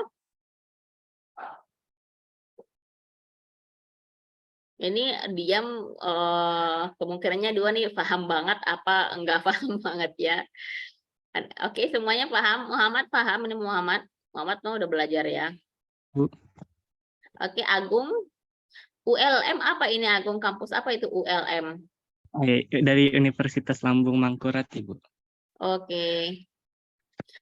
Ini diam kemungkinannya dua nih, paham banget apa enggak paham banget ya. Oke, semuanya paham. Muhammad paham, ini Muhammad. Muhammad udah belajar ya. Bu. Oke, Agung. ULM apa ini Agung? Kampus apa itu ULM? Dari Universitas Lambung Mangkurat, Ibu. Oke.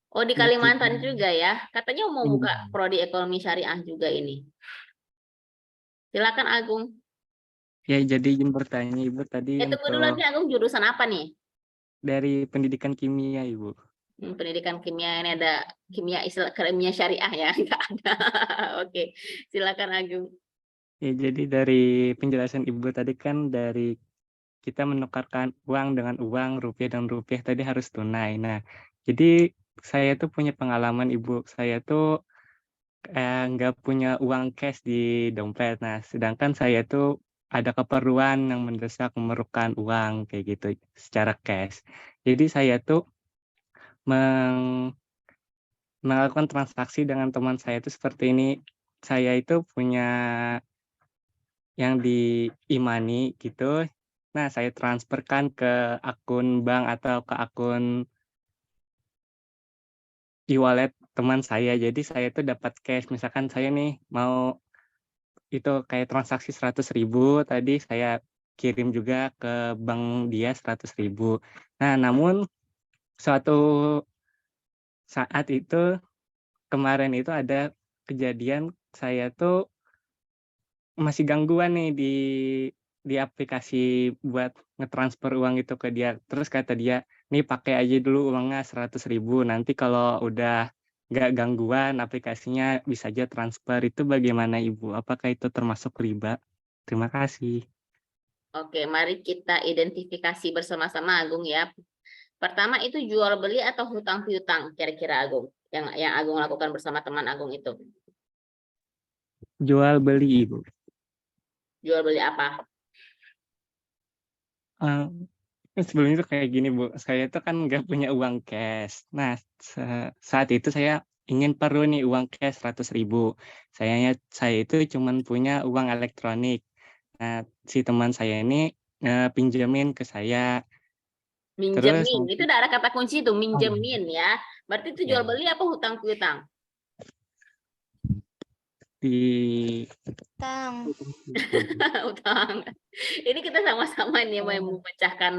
Oh, di Kalimantan juga ya. Katanya mau buka prodi ekonomi syariah juga ini. Silakan Agung. Ya, jadi izin bertanya Ibu tadi Tunggu dulu nih Agung, jurusan apa nih? dari pendidikan kimia, Ibu. Pendidikan kimia, ini ada kimia syariah ya? Enggak ada. Oke, silakan Agung. Ya, jadi dari penjelasan Ibu tadi kan dari kita menukarkan uang dengan uang, rupiah dan rupiah tadi harus tunai. Nah, jadi saya tuh punya pengalaman Ibu, saya tuh nggak punya uang cash di dompet. Nah, sedangkan saya tuh ada keperluan yang mendesak memerlukan uang kayak gitu secara cash. Jadi saya tuh melakukan transaksi dengan teman saya itu seperti ini. Saya itu punya yang di e-money gitu. Nah, saya transferkan ke akun bank atau ke akun e-wallet teman saya. Jadi saya tuh dapat cash. Misalkan saya nih mau itu kayak transaksi 100.000 tadi saya kirim juga ke bank dia 100.000. Nah, namun suatu saat itu kemarin itu ada kejadian saya tuh masih gangguan nih di aplikasi buat ngetransfer uang itu ke dia. Terus kata dia, nih pakai aja dulu uangnya 100.000. Nanti kalau udah nggak gangguan aplikasinya bisa aja transfer. Itu bagaimana Ibu? Apakah itu termasuk riba? Terima kasih. Oke, mari kita identifikasi bersama-sama Agung ya. Pertama itu jual beli atau hutang piutang kira-kira Agung? Yang Agung lakukan bersama teman Agung itu. Jual beli Ibu. Jual beli apa? Sebelumnya tuh kayak gini Bu, saya tuh kan nggak punya uang cash. Nah, saat itu saya ingin perlu nih uang cash 100.000. Saya itu cuman punya uang elektronik. Nah, si teman saya ini pinjemin ke saya. Terus Minjemin, itu ada kata kunci itu, minjemin ya. Berarti itu jual beli apa hutang piutang? Utang. Utang. Ini kita sama-sama nih mau memecahkan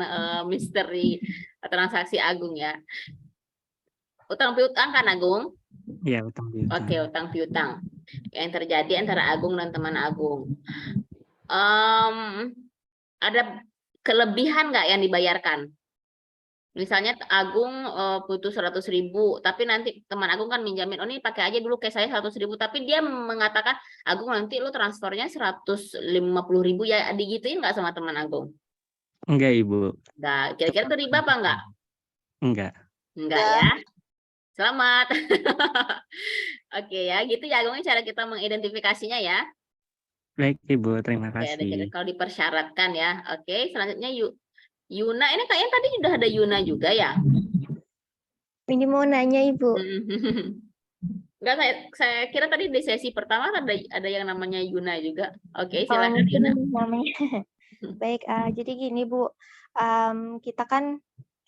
misteri transaksi Agung ya. Utang piutang kan Agung? Iya, utang piutang. Oke, utang piutang. Yang terjadi antara Agung dan teman Agung. Ada kelebihan nggak yang dibayarkan? Misalnya Agung butuh 100.000, tapi nanti teman Agung kan minjamin, oh ini pakai aja dulu cash saya 100.000, tapi dia mengatakan, Agung nanti lu transfernya 150.000 ya, digituin nggak sama teman Agung? Enggak Ibu. Nah, kira-kira itu riba apa enggak? Enggak. Enggak ya. Selamat. Oke ya, gitu ya Agung, cara kita mengidentifikasinya ya. Baik Ibu, terima kasih. Oke, kalau dipersyaratkan ya. Oke, selanjutnya Yuna, ini kayaknya tadi sudah ada Yuna juga ya? Ini mau nanya Ibu. Enggak, saya kira tadi di sesi pertama ada yang namanya Yuna juga. Oke, silakan mungkin Yuna. namanya. Baik, jadi gini Bu, kita kan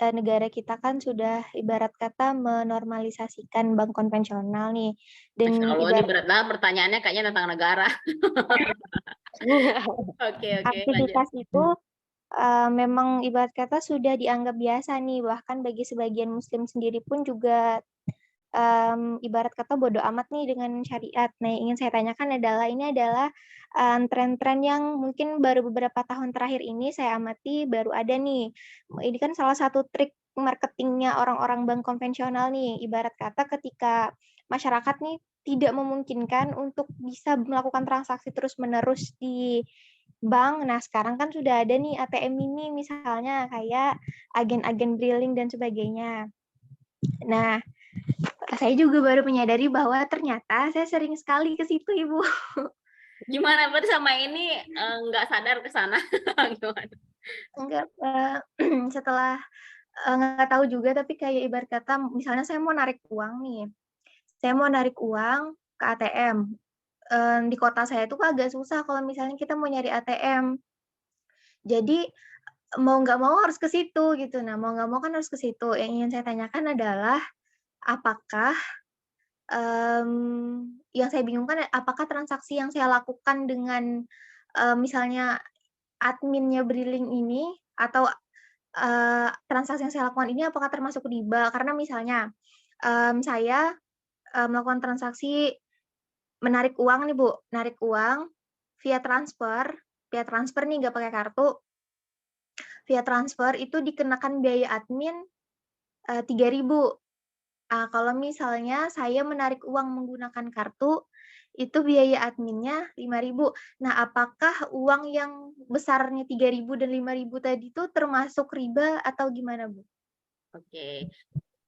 negara kita kan sudah ibarat kata menormalisasikan bank konvensional nih. Dan Masya Allah, ini ibarat berat banget pertanyaannya kayaknya tentang negara. Oke, lanjut. aktivitas itu memang ibarat kata sudah dianggap biasa nih, bahkan bagi sebagian muslim sendiri pun juga ibarat kata bodoh amat nih dengan syariat. Nah, yang ingin saya tanyakan adalah ini adalah tren-tren yang mungkin baru beberapa tahun terakhir ini saya amati baru ada nih. Ini kan salah satu trik marketingnya orang-orang bank konvensional nih. Ibarat kata ketika masyarakat nih tidak memungkinkan untuk bisa melakukan transaksi terus-menerus di bank. Nah, sekarang kan sudah ada nih ATM mini misalnya kayak agen-agen briling dan sebagainya. Nah, saya juga baru menyadari bahwa ternyata saya sering sekali ke situ, Ibu. Gimana berarti sama ini nggak sadar ke sana? Gimana? Enggak, setelah nggak tahu juga, tapi kayak ibarat kata misalnya saya mau narik uang nih. Saya mau narik uang ke ATM. Di kota saya itu agak susah kalau misalnya kita mau nyari ATM. Jadi mau nggak mau harus ke situ gitu. Nah, mau nggak mau kan harus ke situ. Yang ingin saya tanyakan adalah apakah yang saya bingungkan apakah transaksi yang saya lakukan dengan misalnya adminnya Briling ini atau transaksi yang saya lakukan ini apakah termasuk riba? Karena misalnya saya melakukan transaksi menarik uang nih Bu, narik uang via transfer nih nggak pakai kartu, via transfer itu dikenakan biaya admin 3.000. Kalau misalnya saya menarik uang menggunakan kartu, itu biaya adminnya 5.000. Nah, apakah uang yang besarnya 3.000 dan 5.000 tadi itu termasuk riba atau gimana, Bu? Oke.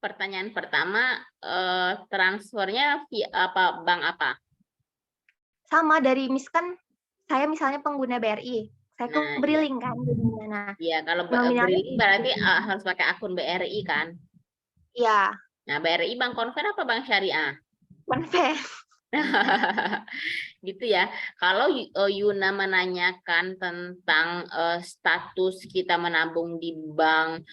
Pertanyaan pertama, transfernya via apa, bank apa? Sama dari misalkan saya misalnya pengguna BRI, saya ke Nah, Briling kan jadinya. Nah, Iya, kalau nominalnya Briling berarti harus pakai akun BRI kan? iya, Nah, BRI bank konven apa bank syariah? konven. Gitu ya. Kalau Yuna menanyakan tentang status kita menabung di bank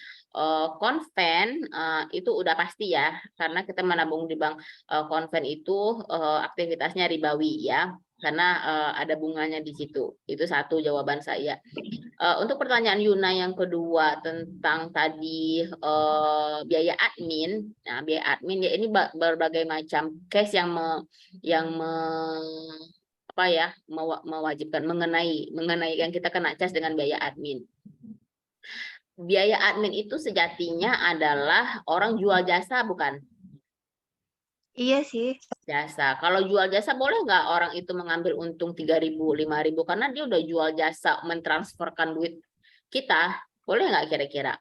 konven, itu udah pasti ya, karena kita menabung di bank konven itu aktivitasnya ribawi ya, karena ada bunganya di situ. Itu satu jawaban saya. Untuk pertanyaan Yuna yang kedua tentang tadi biaya admin, nah biaya admin ya ini berbagai macam case yang mewajibkan mengenai yang kita kena cas dengan biaya admin. Biaya admin itu sejatinya adalah orang jual jasa, bukan? Iya sih. Jasa. Kalau jual jasa boleh nggak orang itu mengambil untung 3.000, 5.000 karena dia udah jual jasa mentransferkan duit kita, boleh nggak kira-kira?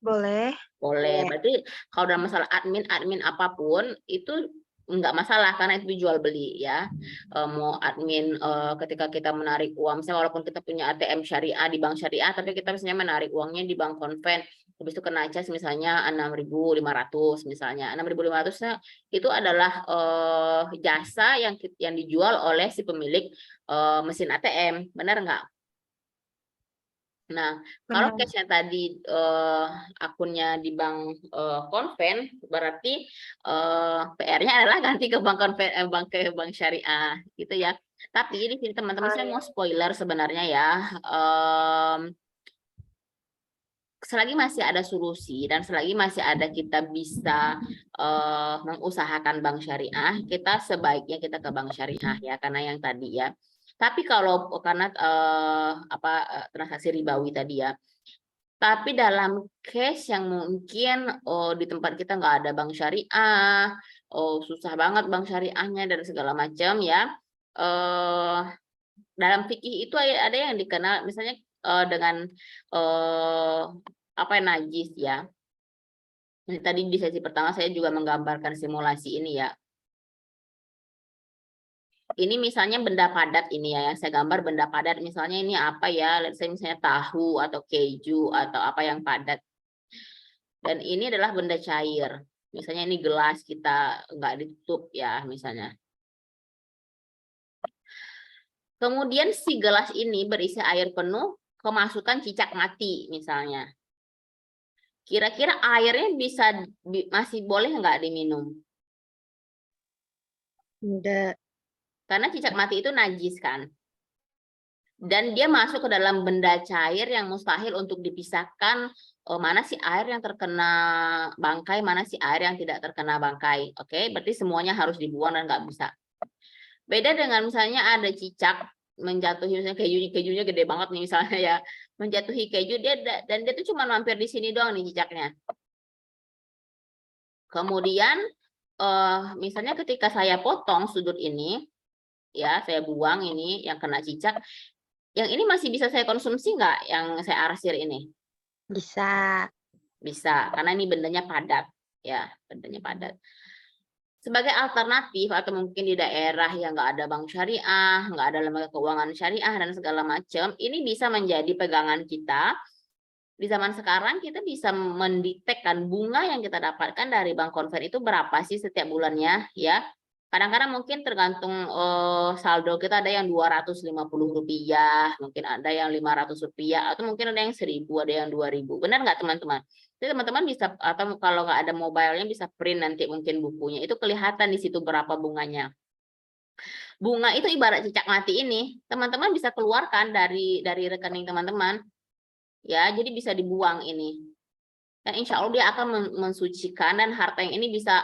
Boleh. Boleh. Berarti kalau dalam masalah admin apapun itu nggak masalah karena itu jual beli ya. Mau admin ketika kita menarik uang, misalnya walaupun kita punya ATM syariah di bank syariah, tapi kita misalnya menarik uangnya di bank konven, habis itu kena cas misalnya 6.500 misalnya. 6.500 itu adalah jasa yang dijual oleh si pemilik mesin ATM, benar nggak? Nah, kalau case-nya tadi akunnya di bank konven, berarti PR-nya adalah ganti ke bank konven, bank syariah, gitu ya. Tapi di sini teman-teman saya mau spoiler sebenarnya ya. Selagi masih ada solusi dan selagi masih ada kita bisa mengusahakan bank syariah, kita sebaiknya kita ke bank syariah ya, karena yang tadi ya. Tapi kalau karena transaksi ribawi tadi ya. Tapi dalam case yang mungkin di tempat kita nggak ada bank syariah, susah banget bank syariahnya dan segala macam ya. Dalam fikih itu ada yang dikenal misalnya dengan najis ya. Ini tadi di sesi pertama saya juga menggambarkan simulasi ini ya. Ini misalnya benda padat ini ya, yang saya gambar benda padat. Misalnya ini apa ya, let's say misalnya tahu atau keju atau apa yang padat. Dan ini adalah benda cair. Misalnya ini gelas kita nggak ditutup ya misalnya. Kemudian si gelas ini berisi air penuh, kemasukan cicak mati misalnya. Kira-kira airnya masih boleh nggak diminum? Enggak. Karena cicak mati itu najis kan. Dan dia masuk ke dalam benda cair yang mustahil untuk dipisahkan mana sih air yang terkena bangkai, mana sih air yang tidak terkena bangkai. Oke, berarti semuanya harus dibuang dan nggak bisa. Beda dengan misalnya ada cicak menjatuhi, misalnya kejunya gede banget nih misalnya ya, menjatuhi keju dan dia tuh cuma mampir di sini doang nih cicaknya. Kemudian misalnya ketika saya potong sudut ini, ya saya buang ini yang kena cicak, yang ini masih bisa saya konsumsi nggak yang saya arsir ini? Bisa. Bisa, karena ini bendanya padat, ya bendanya padat. Sebagai alternatif atau mungkin di daerah yang nggak ada bank syariah, nggak ada lembaga keuangan syariah dan segala macam, ini bisa menjadi pegangan kita. Di zaman sekarang kita bisa mendetekkan bunga yang kita dapatkan dari bank konver itu berapa sih setiap bulannya, ya. Kadang-kadang mungkin tergantung saldo kita, ada yang Rp250, mungkin ada yang Rp500, atau mungkin ada yang 1.000, ada yang 2.000. Benar nggak teman-teman? Jadi teman-teman bisa, atau kalau nggak ada mobile-nya bisa print nanti mungkin bukunya. Itu kelihatan di situ berapa bunganya. Bunga itu ibarat cicak mati ini, teman-teman bisa keluarkan dari rekening teman-teman. Ya, jadi bisa dibuang ini. Dan insya Allah dia akan mensucikan dan harta yang ini bisa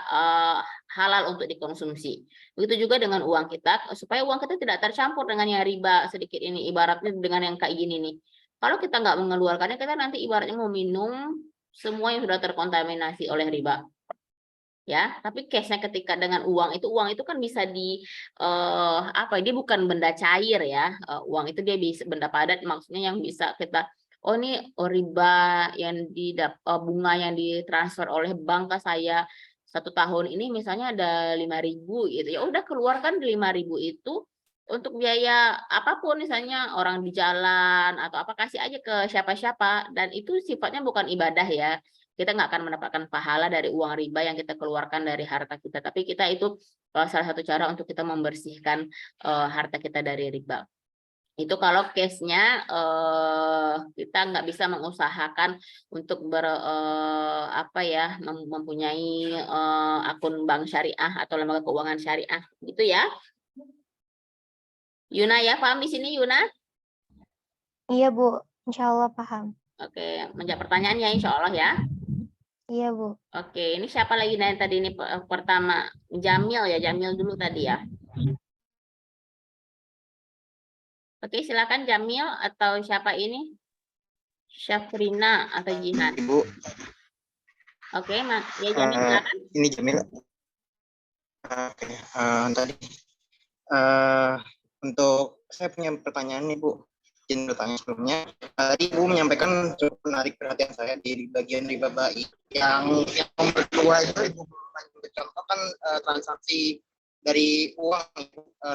halal untuk dikonsumsi. Begitu juga dengan uang kita, supaya uang kita tidak tercampur dengan yang riba sedikit ini, ibaratnya dengan yang kayak gini nih. Kalau kita nggak mengeluarkannya, kita nanti ibaratnya mau minum semua yang sudah terkontaminasi oleh riba. Ya, tapi case-nya ketika dengan uang itu kan bisa dia bukan benda cair ya. Uang itu dia bisa benda padat, maksudnya yang bisa kita ini riba yang bunga yang ditransfer oleh bank ke saya 1 tahun ini misalnya ada 5.000 gitu. Ya udah keluarkan 5.000 itu untuk biaya apapun, misalnya orang di jalan atau apa, kasih aja ke siapa-siapa, dan itu sifatnya bukan ibadah ya. Kita nggak akan mendapatkan pahala dari uang riba yang kita keluarkan dari harta kita, tapi kita itu salah satu cara untuk kita membersihkan harta kita dari riba. Itu kalau case-nya kita nggak bisa mengusahakan untuk mempunyai akun bank syariah atau lembaga keuangan syariah, gitu ya. Yuna ya, paham di sini Yuna? Iya Bu, insya Allah paham. Oke, menjawab pertanyaannya insya Allah ya. Iya Bu. Oke, ini siapa lagi nih tadi ini pertama? Jamil ya, Jamil dulu tadi ya. Oke, silakan Jamil atau siapa ini? Syafrina atau Jihan? Ibu. Oke, ya Jamil silakan. Ini Jamil. Oke, tadi untuk saya punya pertanyaan nih Bu. Izin bertanya sebelumnya. Tadi Ibu menyampaikan cukup menarik perhatian saya di bagian riba baik yang nomor 2 itu Ibu contohkan transaksi dari uang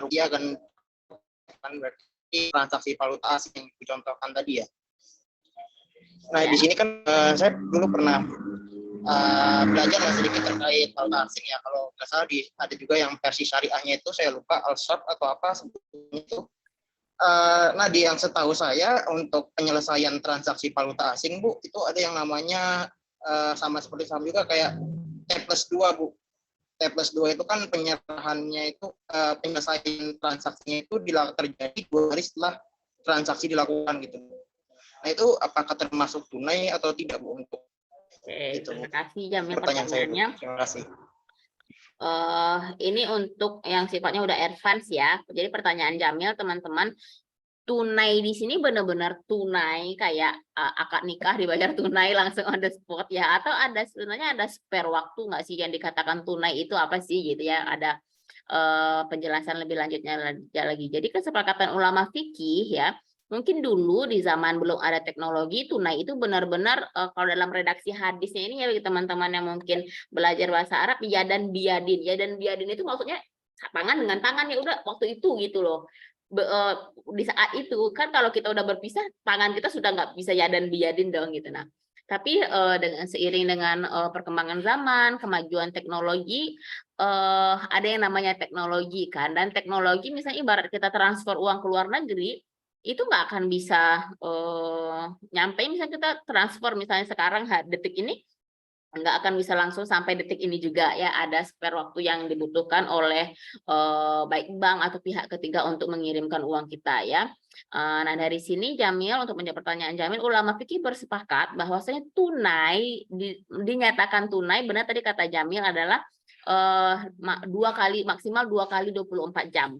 rupiah kan berarti transaksi valuta asing yang dicontohkan tadi ya. Nah di sini kan saya dulu pernah belajar sedikit terkait valuta asing ya. Kalau nggak salah ada juga yang versi syariahnya itu saya lupa Al-Shart atau apa sebetulnya itu. Nah di yang setahu saya untuk penyelesaian transaksi valuta asing Bu itu ada yang namanya sama seperti saham juga kayak T+2 Bu. T+2 itu kan penyerahannya itu penyelesaian transaksinya itu terjadi 2 hari setelah transaksi dilakukan gitu. Nah itu apakah termasuk tunai atau tidak Bu untuk Oke, itu? terima kasih Jamil pertanyaannya. Terima kasih. Ini untuk yang sifatnya udah advance ya. Jadi pertanyaan Jamil teman-teman, tunai di sini benar-benar tunai kayak akad nikah dibayar tunai langsung on the spot ya, atau ada sebenarnya ada spare waktu nggak sih yang dikatakan tunai itu apa sih gitu ya, ada penjelasan lebih lanjutnya lagi. Jadi kesepakatan ulama fikih ya, mungkin dulu di zaman belum ada teknologi, tunai itu benar-benar kalau dalam redaksi hadisnya ini ya bagi teman-teman yang mungkin belajar bahasa Arab, ya dan biadin. Ya dan biadin itu maksudnya tangan dengan tangan, ya udah waktu itu gitu loh. Di saat itu kan kalau kita udah berpisah, tangan kita sudah nggak bisa ya dan biadin dong gitu. Nah, tapi dengan seiring dengan perkembangan zaman, kemajuan teknologi, ada yang namanya teknologi kan, dan teknologi misalnya ibarat kita transfer uang ke luar negeri, itu nggak akan bisa nyampe. Misalnya kita transfer misalnya sekarang detik ini, nggak akan bisa langsung sampai detik ini juga ya, ada spare waktu yang dibutuhkan oleh baik bank atau pihak ketiga untuk mengirimkan uang kita ya. Nah dari sini Jamil, untuk menjawab pertanyaan Jamil, ulama fikih bersepakat bahwasanya tunai dinyatakan tunai, benar tadi kata Jamil adalah 2 kali, maksimal 2 kali 24 jam.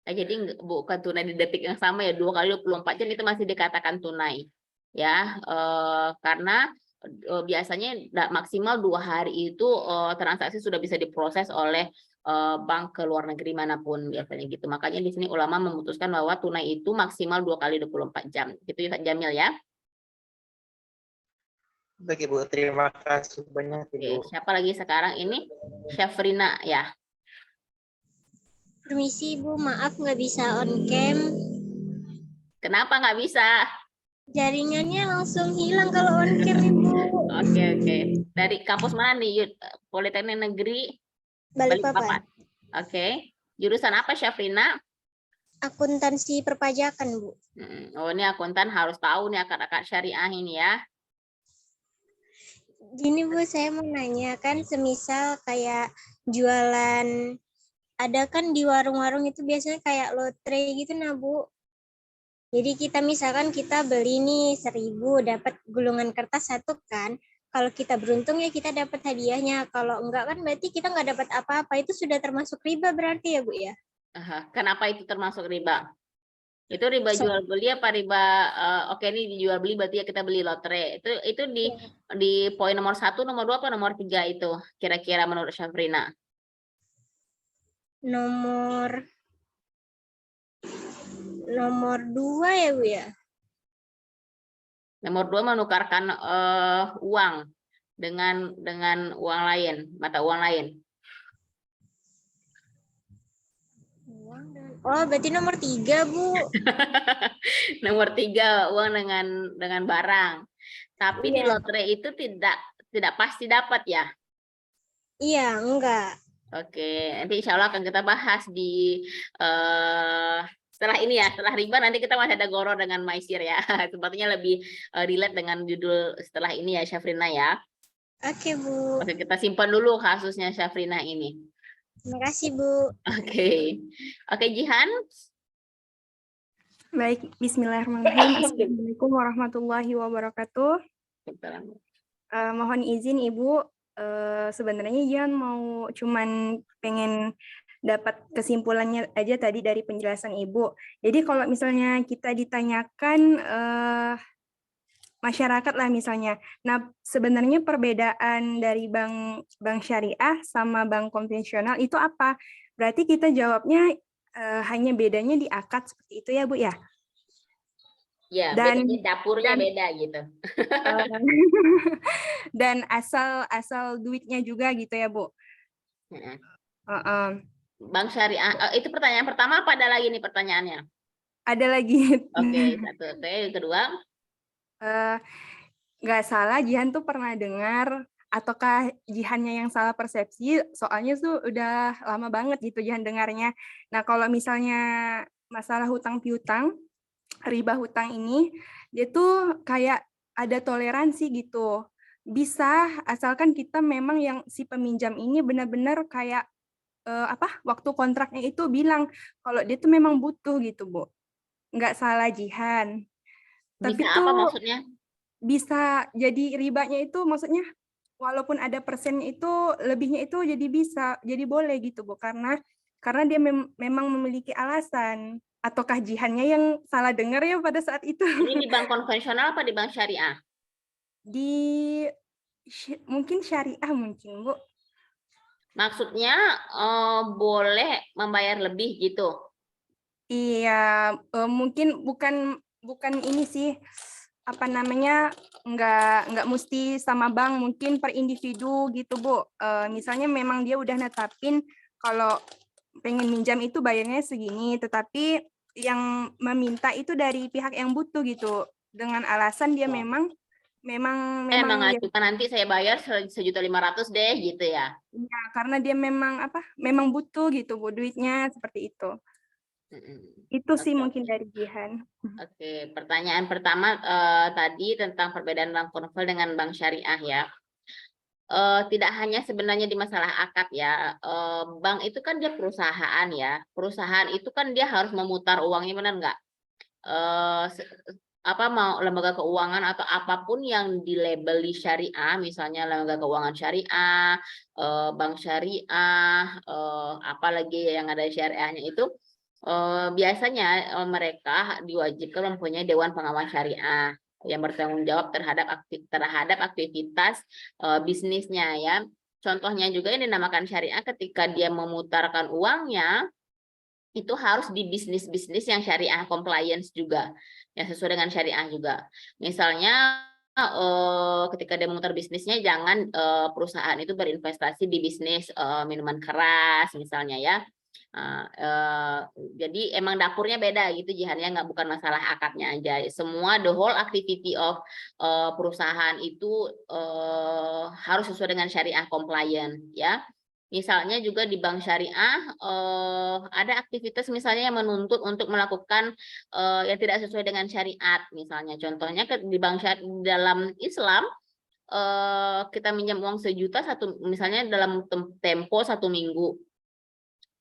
Nah, jadi bukan tunai di detik yang sama ya, 2 kali 24 jam itu masih dikatakan tunai ya, karena biasanya maksimal 2 hari itu transaksi sudah bisa diproses oleh bank ke luar negeri manapun biasanya gitu. Makanya di sini ulama memutuskan bahwa tunai itu maksimal 2 kali 24 jam. Gitu ya Jamil ya. Baik Ibu, terima kasih banyak Oke, Ibu. siapa lagi sekarang ini? Syafrina ya. Permisi Ibu, maaf nggak bisa on cam. Kenapa nggak bisa? Jaringannya langsung hilang kalau on cam Ibu. Oke. Dari kampus mana nih? Politeknik Negeri Balikpapan. Oke. Jurusan apa Syafrina? Akuntansi perpajakan Bu. Oh ini akuntan harus tahu nih akad-akad syariah ini ya. Gini Bu, saya mau nanya kan, semisal kayak jualan, ada kan di warung-warung itu biasanya kayak lotre gitu nah Bu. Jadi kita misalkan kita beli nih 1.000, dapat gulungan kertas 1 kan. Kalau kita beruntung ya kita dapat hadiahnya. Kalau enggak kan berarti kita nggak dapat apa-apa. Itu sudah termasuk riba berarti ya Bu ya? Kenapa itu termasuk riba? Itu riba jual beli apa riba? Oke ini dijual beli berarti ya kita beli lotre. Itu di poin nomor 1, nomor 2 apa nomor 3 itu kira-kira menurut Syafrina? Nomor 2 ya Bu ya? Nomor 2 menukarkan uang dengan uang lain, mata uang lain. Oh, berarti nomor 3 Bu. Nomor 3 uang dengan barang. Tapi di lotre itu tidak pasti dapat ya? Iya, enggak. Oke, nanti insya Allah akan kita bahas di setelah ini ya, setelah riba nanti kita masih ada goro dengan maisir ya. Sepertinya lebih relate dengan judul setelah ini ya Syafrina ya. Oke Bu. Oke, kita simpan dulu kasusnya Syafrina ini. Terima kasih Bu. Oke, Jihan. Baik, bismillahirrahmanirrahim. Assalamualaikum warahmatullahi wabarakatuh. Mohon izin Ibu, sebenarnya Jihan mau cuman pengen dapat kesimpulannya aja tadi dari penjelasan Ibu. Jadi kalau misalnya kita ditanyakan masyarakat lah misalnya. Nah, sebenarnya perbedaan dari bank syariah sama bank konvensional itu apa? Berarti kita jawabnya hanya bedanya di akad seperti itu ya Bu ya? Ya, Dan dapurnya beda gitu. Dan asal duitnya juga gitu ya Bu? Bank syariah, itu pertanyaan pertama apa ada lagi nih pertanyaannya? Ada lagi. Oke, satu. Oke, yang kedua. Nggak salah Jihan tuh pernah dengar, ataukah Jihannya yang salah persepsi, soalnya tuh udah lama banget gitu Jihan dengarnya. Nah kalau misalnya masalah hutang piutang, riba hutang ini, dia tuh kayak ada toleransi gitu. Bisa asalkan kita memang yang si peminjam ini benar-benar kayak waktu kontraknya itu bilang kalau dia tuh memang butuh gitu Bu. Nggak salah Jihan. Tapi bisa tuh apa maksudnya? Bisa jadi ribanya itu maksudnya walaupun ada persennya itu lebihnya itu jadi boleh gitu Bu, karena dia memang memiliki alasan. Ataukah Jihannya yang salah dengar ya pada saat itu? Ini di bank konvensional apa di bank syariah? Mungkin syariah mungkin Bu. Maksudnya boleh membayar lebih gitu? Iya, mungkin bukan ini sih, apa namanya, nggak mesti sama bank, mungkin per individu gitu Bu. Misalnya memang dia udah netapin kalau pengen minjam itu bayarnya segini, tetapi yang meminta itu dari pihak yang butuh gitu, dengan alasan dia memang cuma nanti saya bayar 1.500.000 deh gitu ya? Iya, karena dia memang butuh gitu Bu duitnya, seperti itu. Itu sih Oke, mungkin dari Jihan. Oke, pertanyaan pertama tadi tentang perbedaan bank konvensional dengan bank syariah ya. Tidak hanya sebenarnya di masalah akad ya. Bank itu kan dia perusahaan ya. Perusahaan itu kan dia harus memutar uangnya, benar nggak? Apa mau lembaga keuangan atau apapun yang dilabeli syariah, misalnya lembaga keuangan syariah, bank syariah, apalagi yang ada syariahnya itu, biasanya mereka diwajibkan mempunyai dewan pengawas syariah yang bertanggung jawab terhadap aktivitas bisnisnya ya. Contohnya juga yang dinamakan syariah ketika dia memutarkan uangnya itu harus di bisnis-bisnis yang syariah compliance juga, yang sesuai dengan syariah juga. Misalnya ketika dia memutar bisnisnya, jangan perusahaan itu berinvestasi di bisnis minuman keras misalnya ya. Jadi emang dapurnya beda gitu Jihan ya, nggak bukan masalah akadnya aja. Semua the whole activity of perusahaan itu harus sesuai dengan syariah compliant ya. Misalnya juga di bank syariah ada aktivitas misalnya yang menuntut untuk melakukan yang tidak sesuai dengan syariat. Misalnya contohnya di bank syariah dalam Islam kita minjam uang 1 juta misalnya dalam tempo 1 minggu.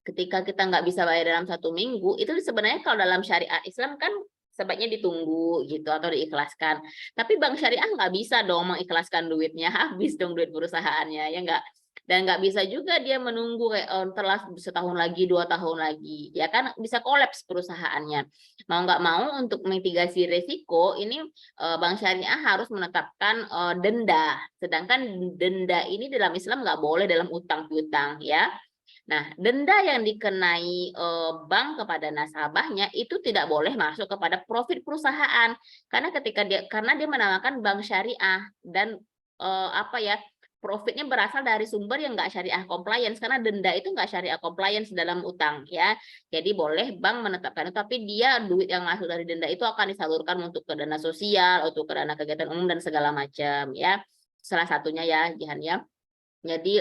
Ketika kita nggak bisa bayar dalam 1 minggu, itu sebenarnya kalau dalam syariat Islam kan sebaiknya ditunggu gitu atau diikhlaskan. Tapi bank syariah nggak bisa dong mengikhlaskan duitnya, habis dong duit perusahaannya ya nggak. Dan nggak bisa juga dia menunggu telah 1 tahun lagi, 2 tahun lagi, ya kan bisa kolaps perusahaannya. Mau nggak mau untuk mitigasi resiko ini bank syariah harus menetapkan denda. Sedangkan denda ini dalam Islam nggak boleh dalam utang piutang ya. Nah, denda yang dikenai bank kepada nasabahnya itu tidak boleh masuk kepada profit perusahaan karena karena dia menamakan bank syariah dan profitnya berasal dari sumber yang nggak syariah compliance karena denda itu nggak syariah compliance dalam utang ya. Jadi boleh bank menetapkan itu, tapi dia duit yang masuk dari denda itu akan disalurkan untuk ke dana sosial, untuk ke dana kegiatan umum dan segala macam ya. Salah satunya ya Jihan ya. Jadi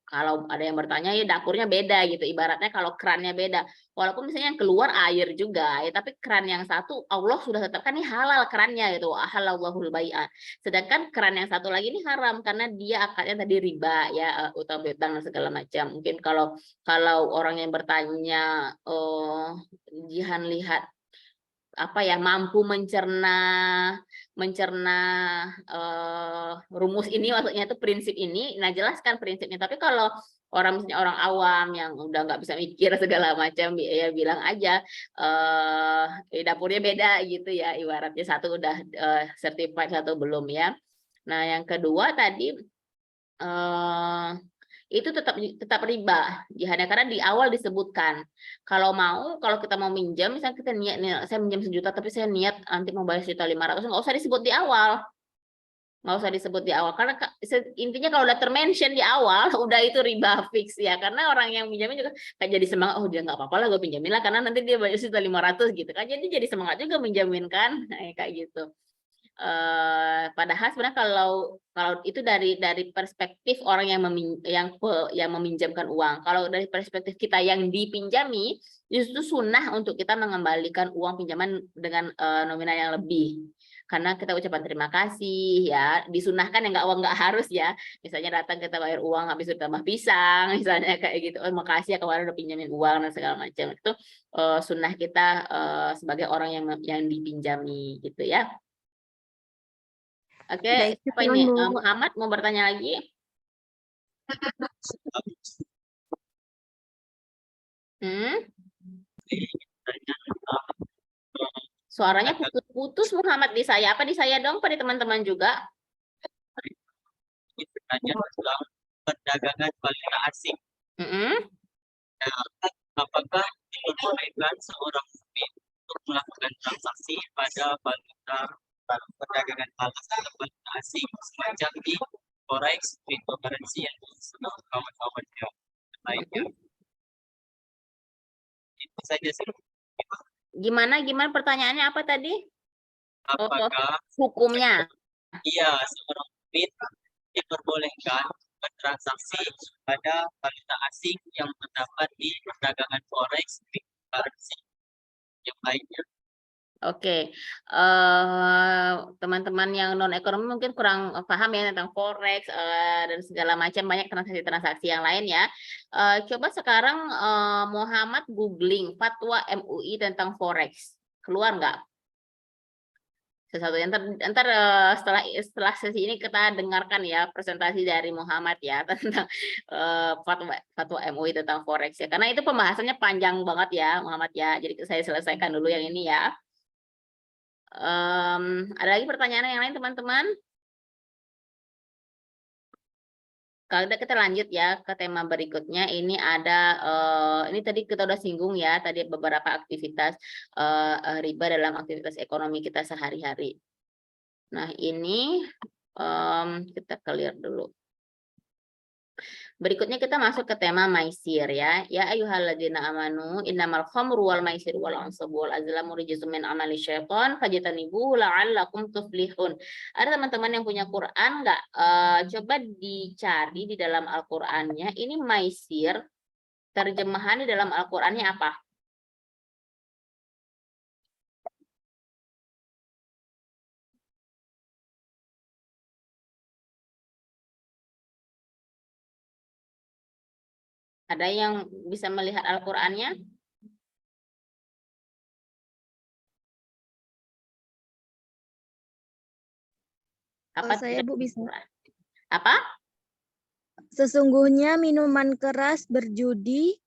kalau ada yang bertanya ya dapurnya beda gitu, ibaratnya kalau kerannya beda, walaupun misalnya yang keluar air juga ya, tapi keran yang satu Allah sudah tetapkan ini halal kerannya gitu, halallahul bai'a. Sedangkan keran yang satu lagi ini haram karena dia akadnya tadi riba ya, utang piutang dan segala macam. Mungkin kalau orang yang bertanya Jihan lihat mampu mencerna rumus ini, maksudnya itu prinsip ini, nah jelaskan prinsipnya. Tapi kalau misalnya orang awam yang udah nggak bisa mikir segala macam ya bilang aja dapurnya beda gitu ya, ibaratnya satu udah certified satu belum ya. Nah yang kedua tadi itu tetap riba Jihan, karena di awal disebutkan kalau kita mau minjam, misalnya kita niat nih, saya minjam 1 juta tapi saya niat nanti mau bayar 1.500.000, nggak usah disebut di awal, karena intinya kalau udah termention di awal udah itu riba fix ya, karena orang yang minjamin juga kayak jadi semangat, oh dia nggak apa-apa lah gue pinjamin lah karena nanti dia bayar 1.500.000 gitu kan, jadi semangat juga minjamin kan kayak gitu. Padahal sebenarnya kalau itu dari perspektif orang yang meminjamkan uang. Kalau dari perspektif kita yang dipinjami, justru sunnah untuk kita mengembalikan uang pinjaman dengan nominal yang lebih. Karena kita ucapan terima kasih ya, disunahkan ya, nggak harus ya. Misalnya datang kita bayar uang habis itu tambah pisang, misalnya kayak gitu. Oh makasih ya kemarin udah pinjamin uang dan segala macam. Itu sunnah kita sebagai orang yang dipinjami gitu ya. Oke, siapa ini? Muhammad mau bertanya lagi? Suaranya putus-putus Muhammad, di saya. Apa di saya dong? Apa di teman-teman juga? Tentang perdagangan valuta asing. Apakah diperbolehkan seorang mukmin untuk melakukan transaksi pada perdagangan valuta asing semacam di forex, cryptocurrency dan kawan-kawannya lainnya? Itu saja sih. Gimana pertanyaannya apa tadi? Apakah hukumnya? Iya, seorang mukmin diperbolehkan bertransaksi pada valuta asing yang terdapat di perdagangan forex, cryptocurrency lainnya. Oke, teman-teman yang non ekonomi mungkin kurang paham ya tentang forex dan segala macam banyak transaksi-transaksi yang lain ya. Coba sekarang Muhammad googling fatwa MUI tentang forex, keluar nggak? Sesuatu yang ntar setelah sesi ini kita dengarkan ya presentasi dari Muhammad ya tentang fatwa MUI tentang forex ya, karena itu pembahasannya panjang banget ya Muhammad ya. Jadi saya selesaikan dulu yang ini ya. Ada lagi pertanyaan yang lain teman-teman? Kalau kita lanjut ya ke tema berikutnya, ini ada ini tadi kita udah singgung ya, tadi beberapa aktivitas riba dalam aktivitas ekonomi kita sehari-hari. Nah ini kita clear dulu. Berikutnya kita masuk ke tema maisir ya. Ya ayyuhalladzina amanu innamal khamru wal maisir wal ansabu wal azlamu rijzum min amali syaiton fajtanibuhu la'allakum tuflihun. Ada teman-teman yang punya Quran nggak? Coba dicari di dalam Al-Qur'annya. Ini maisir terjemahan di dalam Al-Qur'annya apa? Ada yang bisa melihat Al-Qur'annya? Apa saya Bu bisa. Apa? Sesungguhnya minuman keras berjudi,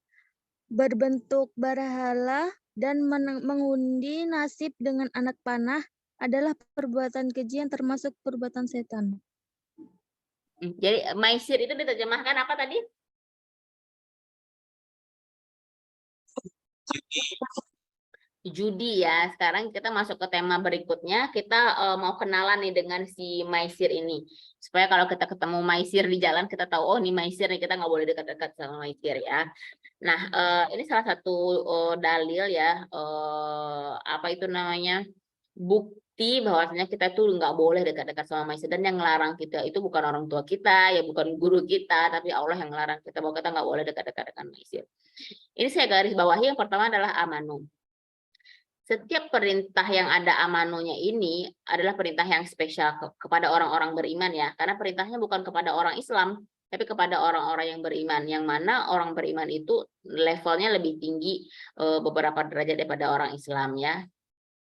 berbentuk berhala, dan mengundi nasib dengan anak panah adalah perbuatan keji yang termasuk perbuatan setan. Jadi maisir itu diterjemahkan apa tadi? Judi ya. Sekarang kita masuk ke tema berikutnya. Kita mau kenalan nih dengan si maisir ini. Supaya kalau kita ketemu maisir di jalan kita tahu oh ini maisir nih, kita nggak boleh dekat-dekat sama maisir ya. Nah ini salah satu dalil ya. Apa itu namanya? Bukti bahwasanya kita tuh nggak boleh dekat-dekat sama maisir, dan yang ngelarang kita itu bukan orang tua kita ya, bukan guru kita, tapi Allah yang ngelarang kita bahwa kita nggak boleh dekat-dekat dengan maisir. Ini saya garis bawahi, yang pertama adalah amanu. Setiap perintah yang ada amanunya ini adalah perintah yang spesial kepada orang-orang beriman ya, karena perintahnya bukan kepada orang Islam, tapi kepada orang-orang yang beriman, yang mana orang beriman itu levelnya lebih tinggi beberapa derajat daripada orang Islam ya.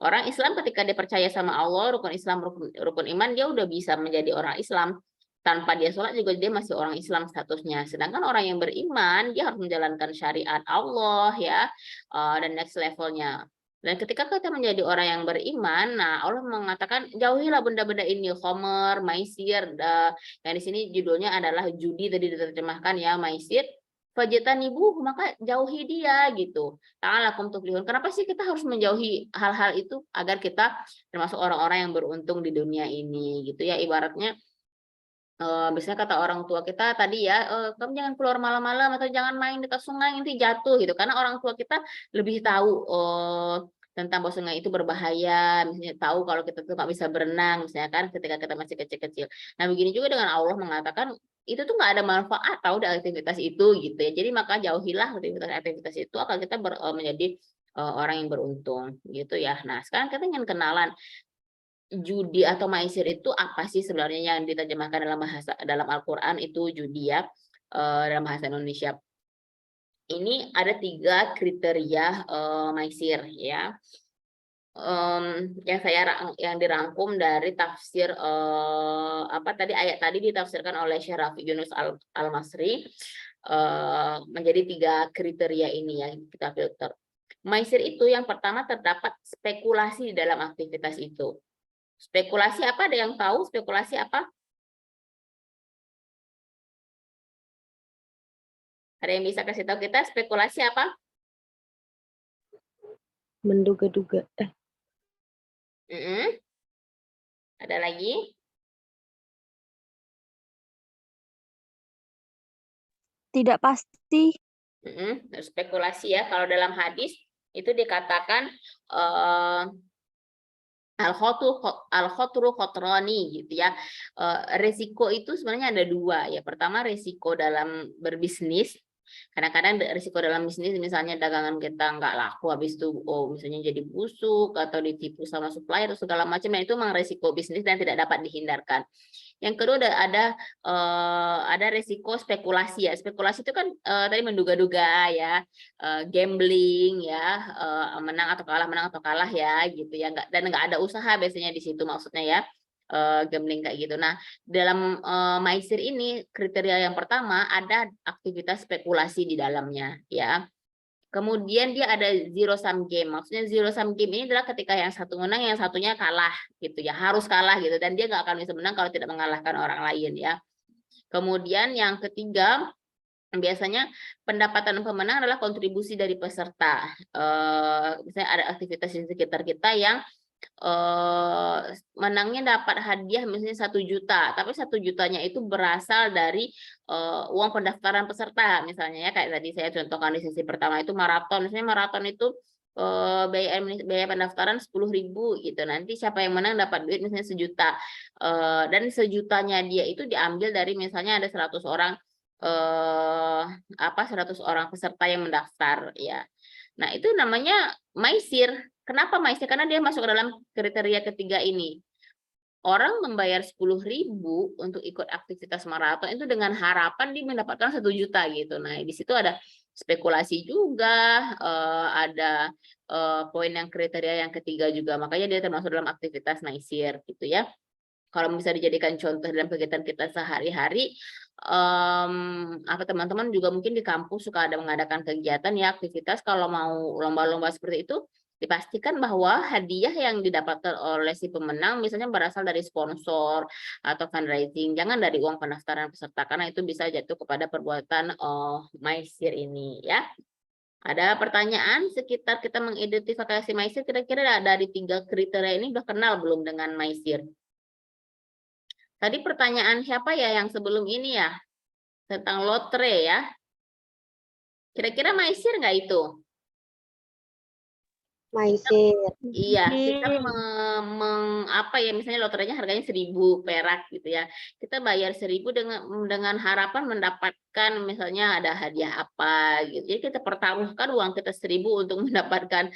Orang Islam ketika dia percaya sama Allah, rukun Islam, rukun iman, dia udah bisa menjadi orang Islam. Tanpa dia sholat juga dia masih orang Islam statusnya. Sedangkan orang yang beriman, dia harus menjalankan syariat Allah ya, dan next levelnya. Dan ketika kita menjadi orang yang beriman, nah Allah mengatakan jauhilah benda-benda ini, khomer, maisir, yang di sini judulnya adalah judi, tadi diterjemahkan ya, maisir. Fajtanibuhu, maka jauhi dia gitu. La'allakum tuflihun. Kenapa sih kita harus menjauhi hal-hal itu agar kita termasuk orang-orang yang beruntung di dunia ini gitu ya. Ibaratnya biasanya kata orang tua kita tadi ya, kamu jangan keluar malam-malam atau jangan main dekat sungai nanti jatuh gitu, karena orang tua kita lebih tahu tentang bahwa sungai itu berbahaya, misalnya tahu kalau kita tuh nggak bisa berenang misalnya kan ketika kita masih kecil-kecil. Nah begini juga dengan Allah mengatakan itu tuh nggak ada manfaat tahu dari aktivitas itu gitu ya, jadi maka jauhilah aktivitas itu akan kita menjadi orang yang beruntung gitu ya. Nah sekarang kita ingin kenalan judi atau maisir itu apa sih sebenarnya yang diterjemahkan dalam Al-Qur'an itu judi ya, dalam bahasa Indonesia. Ini ada 3 kriteria maisir ya. Yang dirangkum dari tafsir ayat tadi ditafsirkan oleh Syekh Rafi Yunus Al-Masri, menjadi 3 kriteria ini ya kita filter. Maisir itu yang pertama terdapat spekulasi dalam aktivitas itu. Spekulasi apa? Ada yang tahu spekulasi apa? Ada yang bisa kasih tahu kita spekulasi apa? Menduga-duga. Ada lagi? Tidak pasti. Spekulasi ya. Kalau dalam hadis itu dikatakan al-khotru khotroni gitu ya. Resiko itu sebenarnya ada 2 ya. Pertama resiko dalam berbisnis Kadang-kadang risiko dalam bisnis misalnya dagangan kita nggak laku, habis itu misalnya jadi busuk atau ditipu sama supplier atau segala macam, nah itu memang risiko bisnis dan tidak dapat dihindarkan. Yang kedua ada risiko spekulasi ya. Spekulasi itu kan tadi menduga-duga ya, gambling ya, menang atau kalah ya gitu ya. Dan nggak ada usaha biasanya di situ maksudnya ya. Gambling kayak gitu. Nah, dalam Maisir ini kriteria yang pertama ada aktivitas spekulasi di dalamnya ya. Kemudian dia ada zero sum game. Maksudnya zero sum game ini adalah ketika yang satu menang, yang satunya kalah gitu ya, harus kalah gitu, dan dia nggak akan bisa menang kalau tidak mengalahkan orang lain ya. Kemudian yang ketiga, biasanya pendapatan pemenang adalah kontribusi dari peserta. Misalnya ada aktivitas di sekitar kita yang menangnya dapat hadiah misalnya 1 juta, tapi 1 jutanya itu berasal dari uang pendaftaran peserta misalnya ya, kayak tadi saya contohkan di sesi pertama itu maraton, misalnya maraton itu biaya pendaftaran 10.000 gitu, nanti siapa yang menang dapat duit misalnya 1 juta, dan 1 jutanya dia itu diambil dari misalnya ada 100 orang 100 orang peserta yang mendaftar ya. Nah, itu namanya Maisir. Kenapa Maisir? Karena dia masuk ke dalam kriteria ketiga ini. Orang membayar 10.000 untuk ikut aktivitas maraton itu dengan harapan dia mendapatkan 1 juta gitu. Nah, di situ ada spekulasi juga, ada poin yang kriteria yang ketiga juga. Makanya dia termasuk dalam aktivitas Maisir gitu ya. Kalau bisa dijadikan contoh dalam kegiatan kita sehari-hari, teman-teman juga mungkin di kampus suka ada mengadakan kegiatan ya, aktivitas. Kalau mau lomba-lomba seperti itu, dipastikan bahwa hadiah yang didapatkan oleh si pemenang misalnya berasal dari sponsor atau fundraising, jangan dari uang pendaftaran peserta, karena itu bisa jatuh kepada perbuatan Maisir ini ya. Ada pertanyaan sekitar kita mengidentifikasi Maisir, kira-kira dari 3 kriteria ini udah kenal belum dengan Maisir? Tadi pertanyaan siapa ya yang sebelum ini ya? Tentang lotre ya. Kira-kira Maisir nggak itu? Maisir. Iya, kita misalnya loterenya harganya 1.000 perak gitu ya. Kita bayar 1.000 dengan harapan mendapatkan misalnya ada hadiah apa gitu. Jadi kita pertaruhkan uang kita 1.000 untuk mendapatkan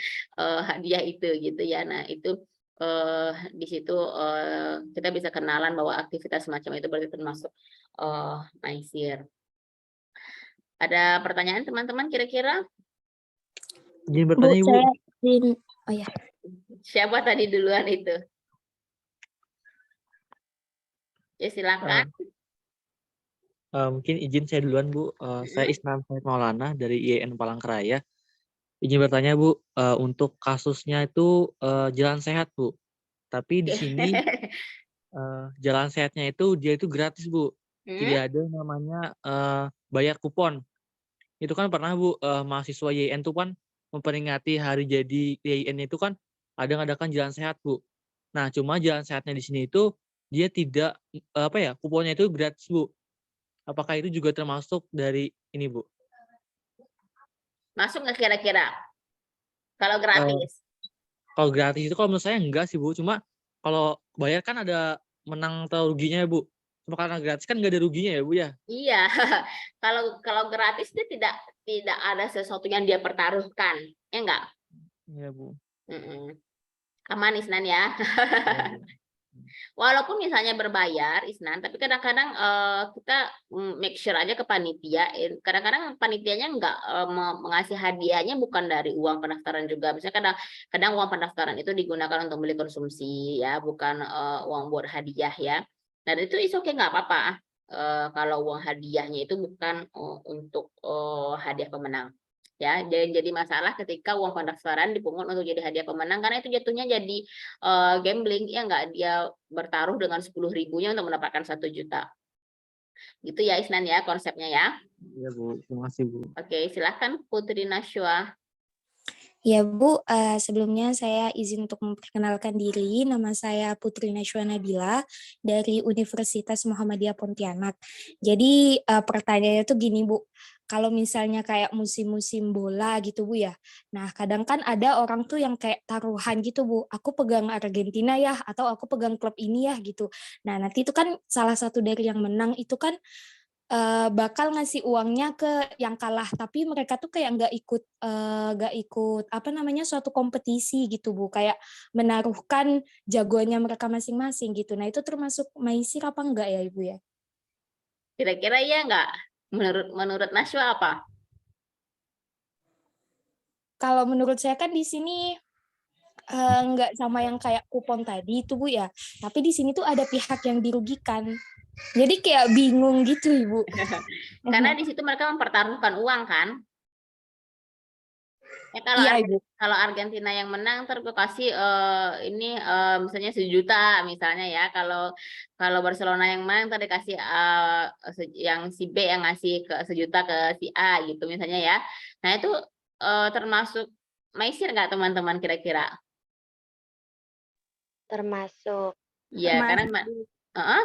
hadiah itu gitu ya. Nah, itu di situ kita bisa kenalan bahwa aktivitas semacam itu berarti termasuk Maisir. Ada pertanyaan teman-teman kira-kira? Izin bertanya Ibu. Oh ya. Siapa tadi duluan itu? Ya silakan. Mungkin izin saya duluan Bu. Saya Isnan Said Maulana dari IAIN Palangkaraya. Izin bertanya Bu, untuk kasusnya itu jalan sehat Bu. Tapi di sini jalan sehatnya itu dia itu gratis Bu. Tidak ada namanya bayar kupon. Itu kan pernah Bu, mahasiswa IAIN itu kan memperingati hari jadi IAIN itu kan ada ngadakan jalan sehat Bu. Nah, cuma jalan sehatnya di sini itu dia tidak kuponnya itu gratis Bu. Apakah itu juga termasuk dari ini Bu? Masuk nggak kira-kira? Kalau gratis? Kalau gratis itu kalau menurut saya enggak sih Bu. Cuma kalau bayar kan ada menang atau ruginya ya Bu. Cuma karena gratis kan nggak ada ruginya ya Bu ya? Iya. Kalau gratis dia tidak ada sesuatu yang dia pertaruhkan, ya enggak? Iya Bu. Aman Isnan ya. Walaupun misalnya berbayar Isnan, tapi kadang-kadang kita make sure aja ke panitia. Kadang-kadang panitianya enggak mengasih hadiahnya bukan dari uang pendaftaran juga. Misalnya kadang uang pendaftaran itu digunakan untuk beli konsumsi ya, bukan uang buat hadiah ya. Dan itu oke, nggak apa-apa. Kalau uang hadiahnya itu bukan untuk hadiah pemenang. Ya, jadi masalah ketika uang pendaftaran dipungut untuk jadi hadiah pemenang, karena itu jatuhnya jadi gambling, ya nggak, dia bertaruh dengan 10.000-nya untuk mendapatkan 1 juta. Gitu ya Isnan ya konsepnya ya. Iya Bu, terima kasih Bu. Oke, silahkan Putri Nashwa. Ya Bu, sebelumnya saya izin untuk memperkenalkan diri. Nama saya Putri Nashwa Nabila dari Universitas Muhammadiyah Pontianak. Jadi pertanyaannya tuh gini Bu, kalau misalnya kayak musim-musim bola gitu Bu ya, nah kadang kan ada orang tuh yang kayak taruhan gitu Bu, aku pegang Argentina ya, atau aku pegang klub ini ya gitu. Nah nanti itu kan salah satu dari yang menang itu kan bakal ngasih uangnya ke yang kalah, tapi mereka tuh kayak nggak ikut apa namanya suatu kompetisi gitu Bu, kayak menaruhkan jagoannya mereka masing-masing gitu. Nah itu termasuk maisir apa enggak ya Ibu ya? Kira-kira iya nggak? Menurut Nashwa apa? Kalau menurut saya kan di sini nggak sama yang kayak kupon tadi itu Bu ya, tapi di sini tuh ada pihak yang dirugikan. Jadi kayak bingung gitu Ibu. Karena di situ mereka mempertaruhkan uang kan? Ya Iya Ibu. kalau Argentina yang menang ntar gue kasih ini misalnya 1 juta misalnya ya. Kalau Barcelona yang menang ntar dikasih yang si B yang ngasih ke 1 juta ke si A gitu misalnya ya. Nah itu termasuk maisir nggak teman-teman kira-kira? Termasuk. Iya karena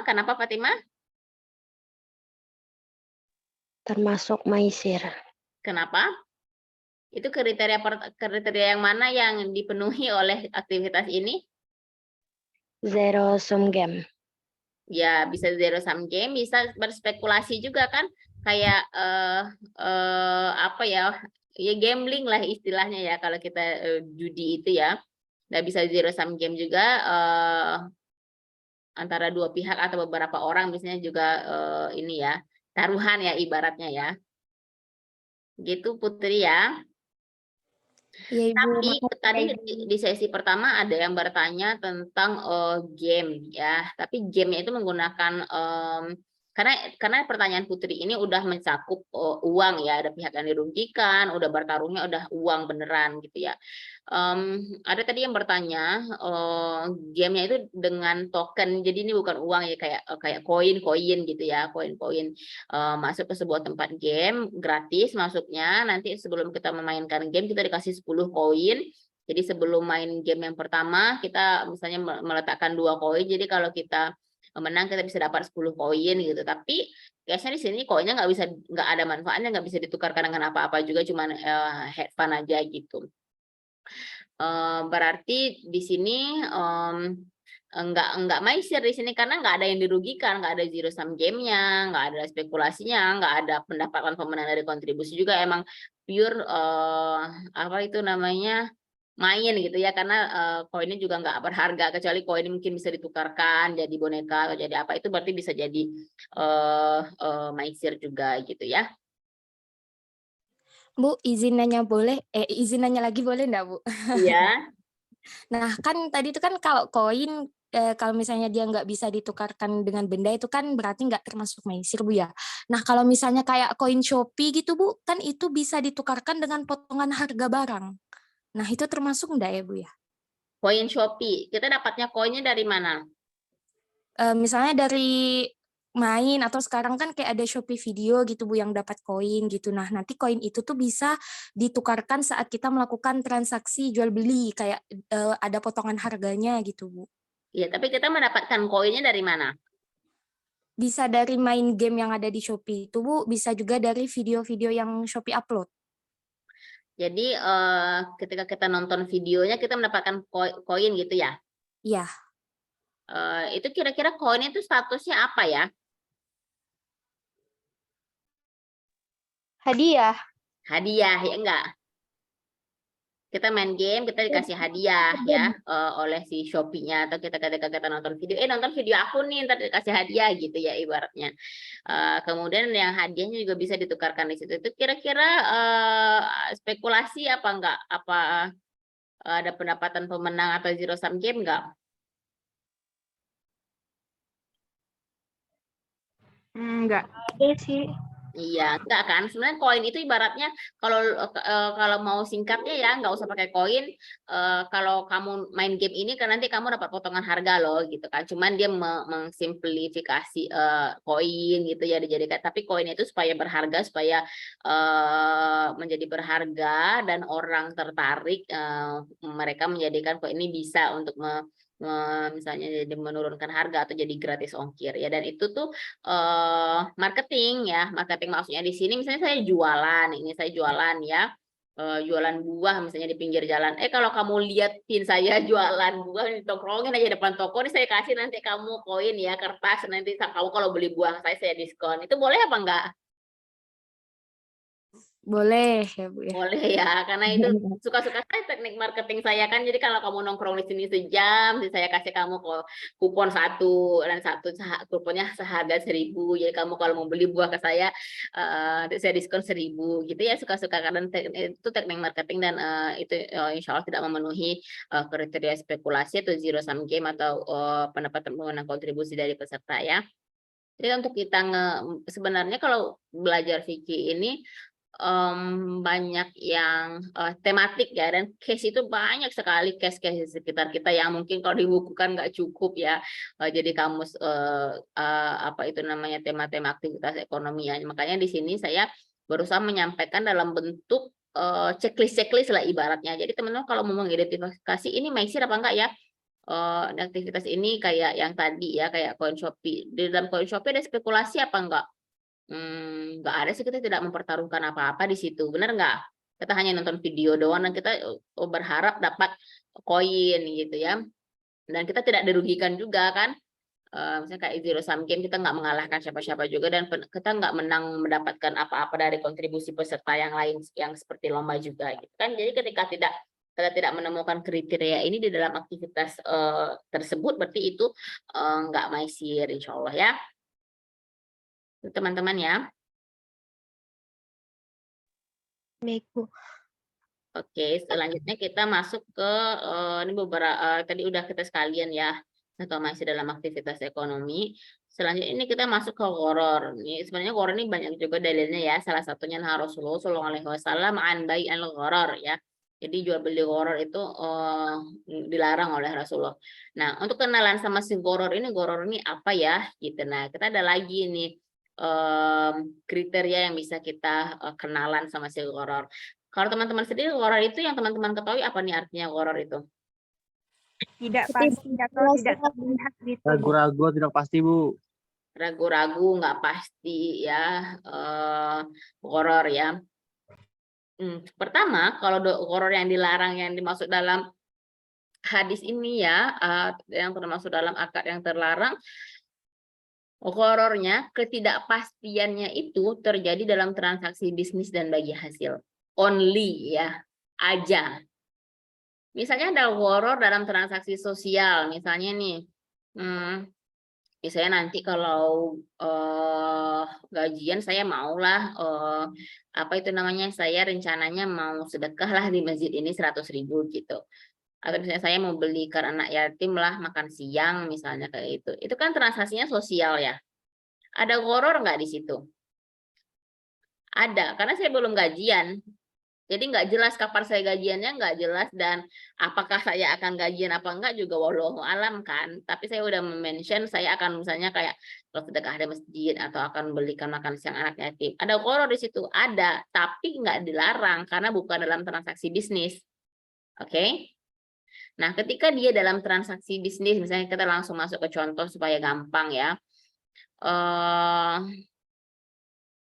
kenapa Fatimah? Termasuk maisir. Kenapa? Itu kriteria yang mana yang dipenuhi oleh aktivitas ini? Zero sum game. Ya bisa zero sum game, bisa berspekulasi juga kan, kayak apa ya gambling lah istilahnya ya kalau kita judi itu ya. Nah bisa zero sum game juga antara 2 pihak atau beberapa orang misalnya juga ini ya taruhan ya ibaratnya ya. Gitu Putri ya. Iya, Ibu. Tapi tadi di sesi pertama ada yang bertanya tentang game ya, tapi gamenya itu menggunakan karena pertanyaan Putri ini udah mencakup uang ya, ada pihak yang dirugikan, udah bertaruhnya udah uang beneran gitu ya. Ada tadi yang bertanya gamenya itu dengan token, jadi ini bukan uang ya kayak koin gitu ya, koin masuk ke sebuah tempat game gratis masuknya, nanti sebelum kita memainkan game kita dikasih 10 koin. Jadi sebelum main game yang pertama kita misalnya meletakkan 2 koin, jadi kalau kita menang kita bisa dapat 10 koin gitu. Tapi biasanya di sini koinnya nggak ada manfaatnya, nggak bisa ditukarkan dengan apa-apa juga, cuman have fun aja gitu. Berarti di sini enggak maisir di sini karena nggak ada yang dirugikan, nggak ada zero sum game-nya, nggak ada spekulasinya, nggak ada pendapatan pemenang dari kontribusi juga, emang pure apa itu namanya main gitu ya, karena koinnya juga nggak berharga kecuali koin mungkin bisa ditukarkan jadi boneka atau jadi apa, itu berarti bisa jadi maisir juga gitu ya. Bu, izin nanya lagi boleh enggak, Bu? Iya. Nah, kan tadi itu kan kalau koin kalau misalnya dia nggak bisa ditukarkan dengan benda itu kan berarti nggak termasuk maisir, Bu ya. Nah, kalau misalnya kayak koin Shopee gitu, Bu, kan itu bisa ditukarkan dengan potongan harga barang. Nah, itu termasuk enggak ya, Bu ya? Koin Shopee, kita dapatnya koinnya dari mana? Misalnya dari main atau sekarang kan kayak ada Shopee video gitu Bu yang dapat koin gitu. Nah, nanti koin itu tuh bisa ditukarkan saat kita melakukan transaksi jual beli kayak ada potongan harganya gitu Bu. Iya, tapi kita mendapatkan koinnya dari mana? Bisa dari main game yang ada di Shopee itu Bu, bisa juga dari video-video yang Shopee upload. Jadi ketika kita nonton videonya kita mendapatkan koin gitu ya? Iya. Itu kira-kira koin itu statusnya apa ya? Hadiah. Hadiah ya enggak? Kita main game, kita dikasih hadiah ya oleh si Shopee-nya, atau kita nonton video, nonton video aku nih, ntar dikasih hadiah gitu ya ibaratnya. Kemudian yang hadiahnya juga bisa ditukarkan di situ. Itu kira-kira spekulasi apa enggak? Apa ada pendapatan pemenang atau zero sum game enggak? Enggak. Ada sih. Iya, enggak kan? Sebenarnya koin itu ibaratnya kalau mau singkatnya ya nggak usah pakai koin. Kalau kamu main game ini kan nanti kamu dapat potongan harga loh gitu kan. Cuman dia mengsimplifikasi koin gitu ya dijadikan. Tapi koin itu supaya berharga, supaya menjadi berharga dan orang tertarik, mereka menjadikan koin ini bisa untuk misalnya jadi menurunkan harga atau jadi gratis ongkir ya, dan itu tuh marketing ya, marketing maksudnya di sini misalnya saya jualan ya, jualan buah misalnya di pinggir jalan. Kalau kamu liatin saya jualan buah, tongkrongin aja depan toko, nih saya kasih nanti kamu koin ya, kertas, nanti kamu kalau beli buah saya diskon. Itu boleh apa enggak? Boleh ya Bu ya. Boleh ya, karena itu suka-suka saya teknik marketing saya kan. Jadi kalau kamu nongkrong di sini sejam, saya kasih kamu kupon satu, dan kuponnya seharga 1.000. Jadi kamu kalau mau beli buah ke saya diskon 1.000 gitu ya. Suka-suka karena itu teknik marketing, dan itu insya Allah tidak memenuhi kriteria spekulasi atau zero sum game atau pendapatan pengguna kontribusi dari peserta ya. Jadi untuk kita sebenarnya kalau belajar fikih ini banyak yang tematik ya, dan case itu banyak sekali case-case di sekitar kita yang mungkin kalau dibukukan nggak cukup ya. Jadi kamus apa itu namanya tema-tema aktivitas ekonomi ya. Makanya di sini saya berusaha menyampaikan dalam bentuk checklist lah ibaratnya. Jadi teman-teman kalau mau mengidentifikasi ini maisir apa enggak ya, aktivitas ini kayak yang tadi ya, kayak koin Shopee. Di dalam koin Shopee ada spekulasi apa enggak? Nggak ada sih, kita tidak mempertaruhkan apa-apa di situ, benar nggak? Kita hanya nonton video doang dan kita berharap dapat koin gitu ya, dan kita tidak dirugikan juga kan. Misalnya kayak zero sum game, kita nggak mengalahkan siapa-siapa juga, dan kita nggak menang mendapatkan apa-apa dari kontribusi peserta yang lain yang seperti lomba juga gitu kan. Jadi ketika kita tidak menemukan kriteria ini di dalam aktivitas tersebut, berarti itu nggak maisir insya Allah ya teman-teman ya. Baik, Bu. Oke, selanjutnya kita masuk ke ini beberapa tadi udah kita sekalian ya, atau masih dalam aktivitas ekonomi. Selanjutnya ini kita masuk ke gharar. Ini sebenarnya gharar ini banyak juga dalilnya ya. Salah satunya Rasulullah Shallallahu Alaihi Wasallam an bai al gharar ya. Jadi jual beli gharar itu dilarang oleh Rasulullah. Nah, untuk kenalan sama si gharar ini apa ya gitu. Nah, kita ada lagi nih kriteria yang bisa kita kenalan sama si gharar. Kalau teman-teman sendiri gharar itu yang teman-teman ketahui apa nih artinya gharar itu? Tidak pasti atau tidak terlihat gitu. Ragu-ragu, tidak pasti Bu. Ragu-ragu, nggak pasti ya, gharar ya. Pertama, kalau gharar yang dilarang yang dimaksud dalam hadis ini ya, yang termasuk dalam akad yang terlarang, ghararnya, ketidakpastiannya itu terjadi dalam transaksi bisnis dan bagi hasil. Only ya, aja. Misalnya ada gharar dalam transaksi sosial, misalnya nih, misalnya nanti kalau gajian saya maulah apa itu namanya, saya rencananya mau sedekah lah di masjid ini 100.000 gitu. Atau misalnya saya mau belikan anak yatim lah makan siang misalnya kayak itu kan transaksinya sosial ya. Ada gharar nggak di situ? Ada, karena saya belum gajian, jadi nggak jelas kapan saya gajiannya, nggak jelas, dan apakah saya akan gajian apa enggak juga wallahu alam kan. Tapi saya udah mention saya akan misalnya kayak kalau sedekah di masjid atau akan belikan makan siang anak yatim. Ada gharar di situ, ada, tapi nggak dilarang karena bukan dalam transaksi bisnis. Oke? Nah, ketika dia dalam transaksi bisnis, misalnya kita langsung masuk ke contoh supaya gampang ya.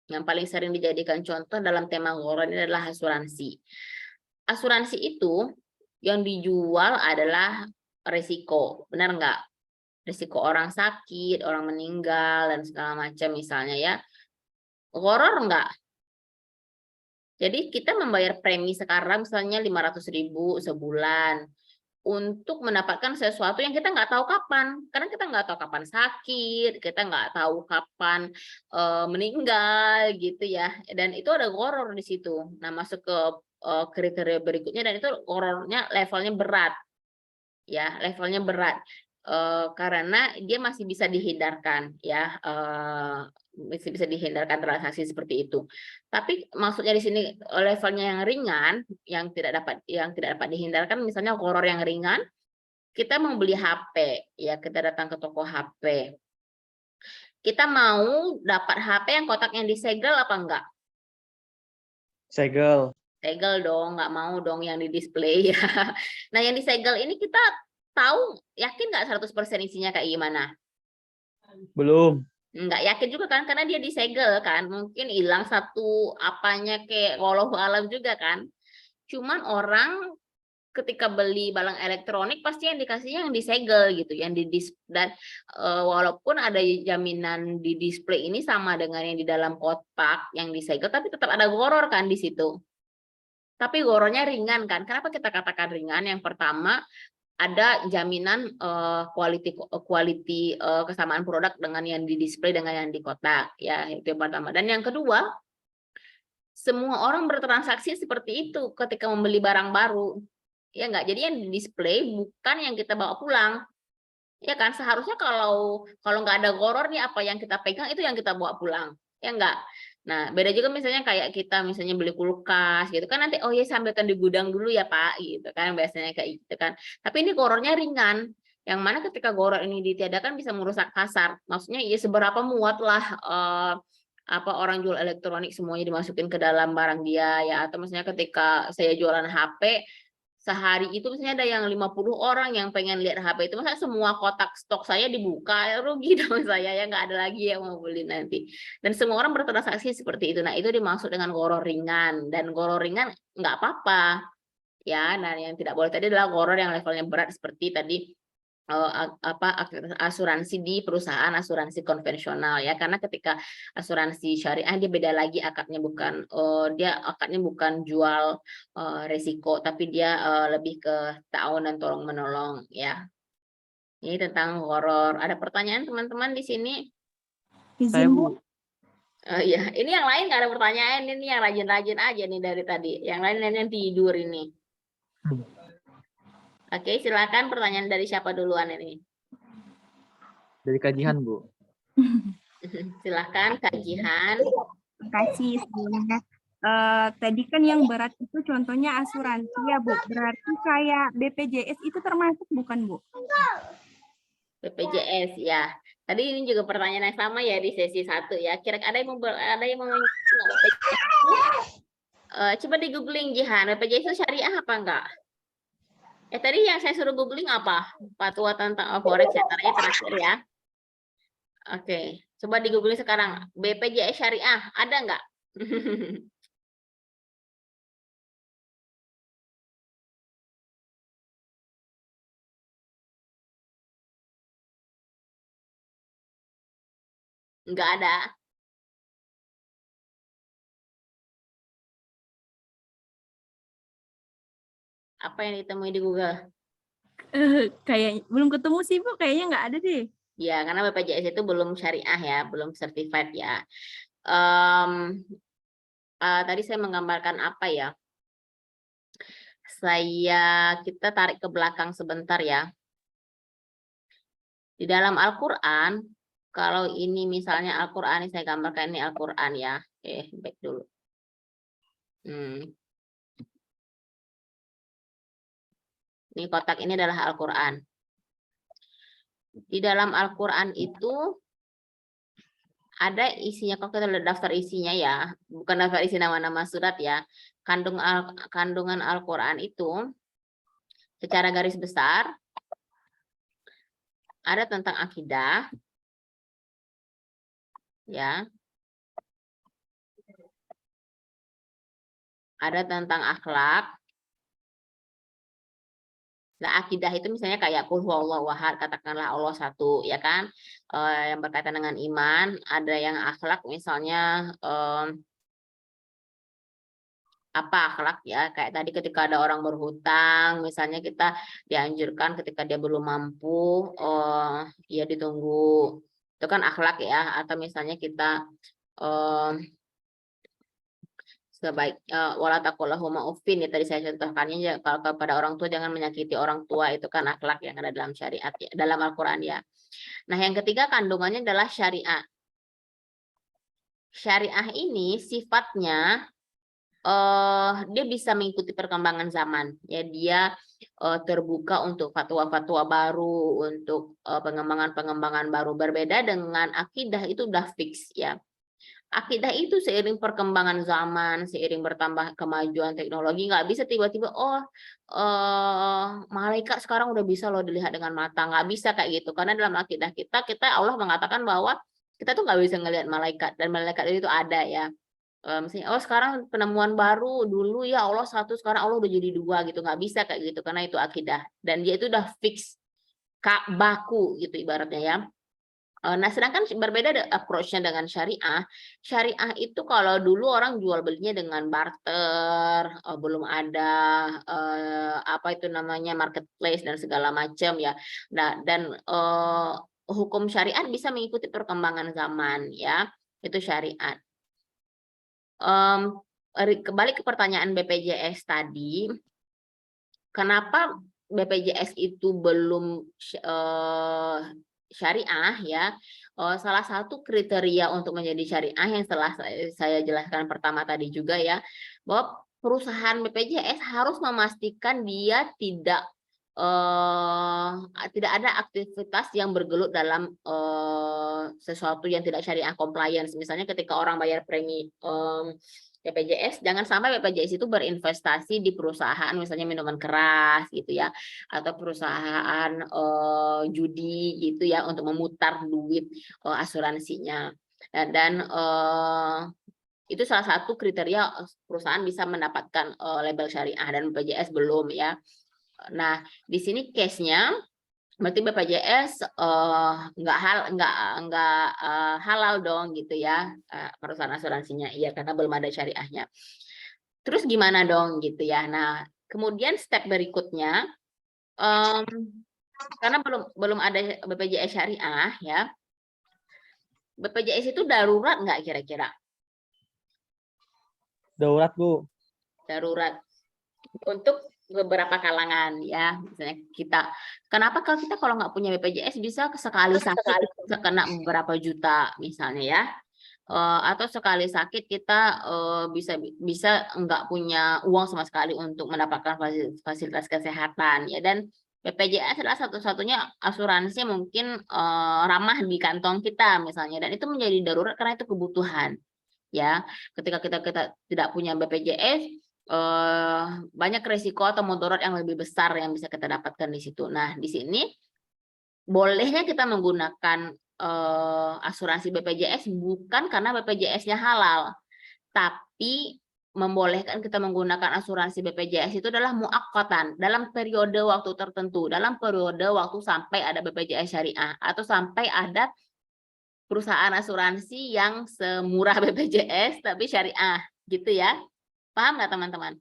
Yang paling sering dijadikan contoh dalam tema gharar ini adalah asuransi. Asuransi itu yang dijual adalah risiko, benar nggak? Risiko orang sakit, orang meninggal, dan segala macam misalnya ya. Gharar nggak? Jadi kita membayar premi sekarang misalnya 500.000 sebulan untuk mendapatkan sesuatu yang kita nggak tahu kapan, karena kita nggak tahu kapan sakit, kita nggak tahu kapan meninggal gitu ya, dan itu ada gharar di situ. Nah, masuk ke kriteria berikutnya, dan itu ghararnya levelnya berat ya, levelnya berat karena dia masih bisa dihindarkan ya, masih bisa dihindarkan transaksi seperti itu. Tapi maksudnya di sini levelnya yang ringan, yang tidak dapat dihindarkan, misalnya gharar yang ringan, kita mau beli HP ya, kita datang ke toko HP, kita mau dapat HP yang kotaknya disegel apa enggak? Segel. Segel dong, nggak mau dong yang di display ya. Nah, yang disegel ini kita tahu, yakin nggak 100% isinya kayak gimana? Belum. Nggak yakin juga kan, karena dia disegel kan, mungkin hilang satu apanya kayak wallahu alam juga kan. Cuman orang ketika beli barang elektronik pasti yang dikasihnya yang disegel gitu, yang dan walaupun ada jaminan di display ini sama dengan yang di dalam kotak yang disegel, tapi tetap ada goror kan di situ. Tapi gorornya ringan kan. Kenapa kita katakan ringan? Yang pertama ada jaminan quality kesamaan produk dengan yang di display dengan yang di kotak, ya itu yang pertama. Dan yang kedua, semua orang bertransaksi seperti itu ketika membeli barang baru. Ya enggak, jadi yang di display bukan yang kita bawa pulang. Ya kan, seharusnya kalau nggak ada goror nih apa yang kita pegang itu yang kita bawa pulang. Ya enggak. Nah, beda juga misalnya kayak kita misalnya beli kulkas gitu kan, nanti oh ya sambilkan di gudang dulu ya Pak gitu kan, biasanya kayak gitu kan. Tapi ini gorornya ringan. Yang mana ketika goror ini ditiadakan bisa merusak pasar. Maksudnya ya seberapa muatlah orang jual elektronik semuanya dimasukin ke dalam barang dia ya, atau misalnya ketika saya jualan HP sehari itu misalnya ada yang 50 orang yang pengen lihat HP itu, masa semua kotak stok saya dibuka, ya rugi dong saya, ya nggak ada lagi yang mau beli nanti. Dan semua orang bertransaksi seperti itu. Nah itu dimaksud dengan goror ringan, dan goror ringan nggak apa-apa ya. Nah yang tidak boleh tadi adalah goror yang levelnya berat seperti tadi asuransi di perusahaan asuransi konvensional ya, karena ketika asuransi syariah dia beda lagi akadnya, bukan akadnya bukan jual resiko, tapi dia lebih ke ta'awun dan tolong menolong ya. Ini tentang horor. Ada pertanyaan teman-teman di sini? Izin Bu. Ya, ini yang lain nggak ada pertanyaan, ini yang rajin-rajin aja nih dari tadi. Yang lain yang tidur ini. Oke, silakan pertanyaan dari siapa duluan ini? Dari Kak Jihan, Bu. Silakan Kak Jihan. Terima kasih sebelumnya. Tadi kan yang berat itu contohnya asuransi ya Bu. Berarti kayak BPJS itu termasuk bukan Bu? BPJS ya. Tadi ini juga pertanyaan yang sama ya di sesi 1 ya. Kira-kira ada yang mau BPJS? Coba di googling Jihan, BPJS itu syariah apa enggak? Tadi yang saya suruh googling apa? Fatwa tentang forex ya, terakhir ya. Oke, coba di googling sekarang. BPJS syariah, ada nggak? Nggak ada. Apa yang ditemui di Google? Kayak belum ketemu sih Bu, kayaknya nggak ada deh. Ya, karena BPJS itu belum syariah ya, belum certified ya. Tadi saya menggambarkan apa ya? Kita tarik ke belakang sebentar ya. Di dalam Al-Quran, kalau ini misalnya Al-Quran, saya gambarkan ini Al-Quran ya. Oke, back dulu. Ini kotak ini adalah Al-Quran. Di dalam Al-Quran itu ada isinya, kalau kita lihat daftar isinya ya, bukan daftar isi nama-nama surat ya. Kandungan Al-Quran itu secara garis besar ada tentang akidah, ya, ada tentang akhlak. Nah, akidah itu misalnya kayak qul huwallahu ahad, katakanlah Allah satu, ya kan? Yang berkaitan dengan iman. Ada yang akhlak misalnya apa akhlak ya? Kayak tadi ketika ada orang berhutang, misalnya kita dianjurkan ketika dia belum mampu, ya ditunggu. Itu kan akhlak ya. Atau misalnya kita sebaik wala taqulahuma uffin ya, tadi saya contohkannya ya, kalau kepada orang tua jangan menyakiti orang tua, itu kan akhlak yang ada dalam syariat ya, dalam Al-Qur'an ya. Nah, yang ketiga kandungannya adalah syariah. Syariah ini sifatnya dia bisa mengikuti perkembangan zaman ya, dia terbuka untuk fatwa-fatwa baru, untuk pengembangan-pengembangan baru. Berbeda dengan akidah, itu udah fix ya. Akidah itu seiring perkembangan zaman, seiring bertambah kemajuan teknologi, nggak bisa tiba-tiba malaikat sekarang udah bisa loh dilihat dengan mata, nggak bisa kayak gitu. Karena dalam akidah kita Allah mengatakan bahwa kita tuh nggak bisa ngelihat malaikat, dan malaikat itu ada ya. Misalnya, oh sekarang penemuan baru, dulu ya Allah 1, sekarang Allah udah jadi 2 gitu, nggak bisa kayak gitu karena itu akidah dan dia itu udah fix baku gitu ibaratnya ya. Nah, sedangkan berbeda approach-nya dengan syariah. Syariah itu kalau dulu orang jual belinya dengan barter, belum ada apa itu namanya marketplace dan segala macam ya. Nah, dan hukum syariat bisa mengikuti perkembangan zaman ya. Itu syariat. Kembali ke pertanyaan BPJS tadi, kenapa BPJS itu belum syariah ya? Salah satu kriteria untuk menjadi syariah yang setelah saya jelaskan pertama tadi juga ya, bahwa perusahaan BPJS harus memastikan dia tidak ada aktivitas yang bergelut dalam sesuatu yang tidak syariah compliance. Misalnya ketika orang bayar premi BPJS, jangan sampai BPJS itu berinvestasi di perusahaan misalnya minuman keras gitu ya, atau perusahaan judi gitu ya untuk memutar duit asuransinya. Dan itu salah satu kriteria perusahaan bisa mendapatkan label syariah dan BPJS belum ya. Nah, di sini case-nya berarti BPJS nggak halal dong gitu ya, perusahaan asuransinya, iya karena belum ada syariahnya. Terus gimana dong gitu ya. Nah, kemudian step berikutnya, karena belum ada BPJS syariah ya, BPJS itu darurat nggak kira-kira? Darurat, Bu. Darurat untuk beberapa kalangan ya, misalnya kita, kenapa kalau nggak punya BPJS bisa sekali sakit bisa kena beberapa juta misalnya ya, atau sekali sakit kita bisa nggak punya uang sama sekali untuk mendapatkan fasilitas kesehatan ya, dan BPJS adalah satu-satunya asuransi yang mungkin ramah di kantong kita misalnya, dan itu menjadi darurat karena itu kebutuhan ya. Ketika kita tidak punya BPJS, banyak resiko atau mudarat yang lebih besar yang bisa kita dapatkan di situ. Nah, di sini bolehnya kita menggunakan asuransi BPJS bukan karena BPJS-nya halal, tapi membolehkan kita menggunakan asuransi BPJS itu adalah muakkatan, dalam periode waktu tertentu, dalam periode waktu sampai ada BPJS syariah atau sampai ada perusahaan asuransi yang semurah BPJS tapi syariah gitu ya. Paham nggak teman-teman?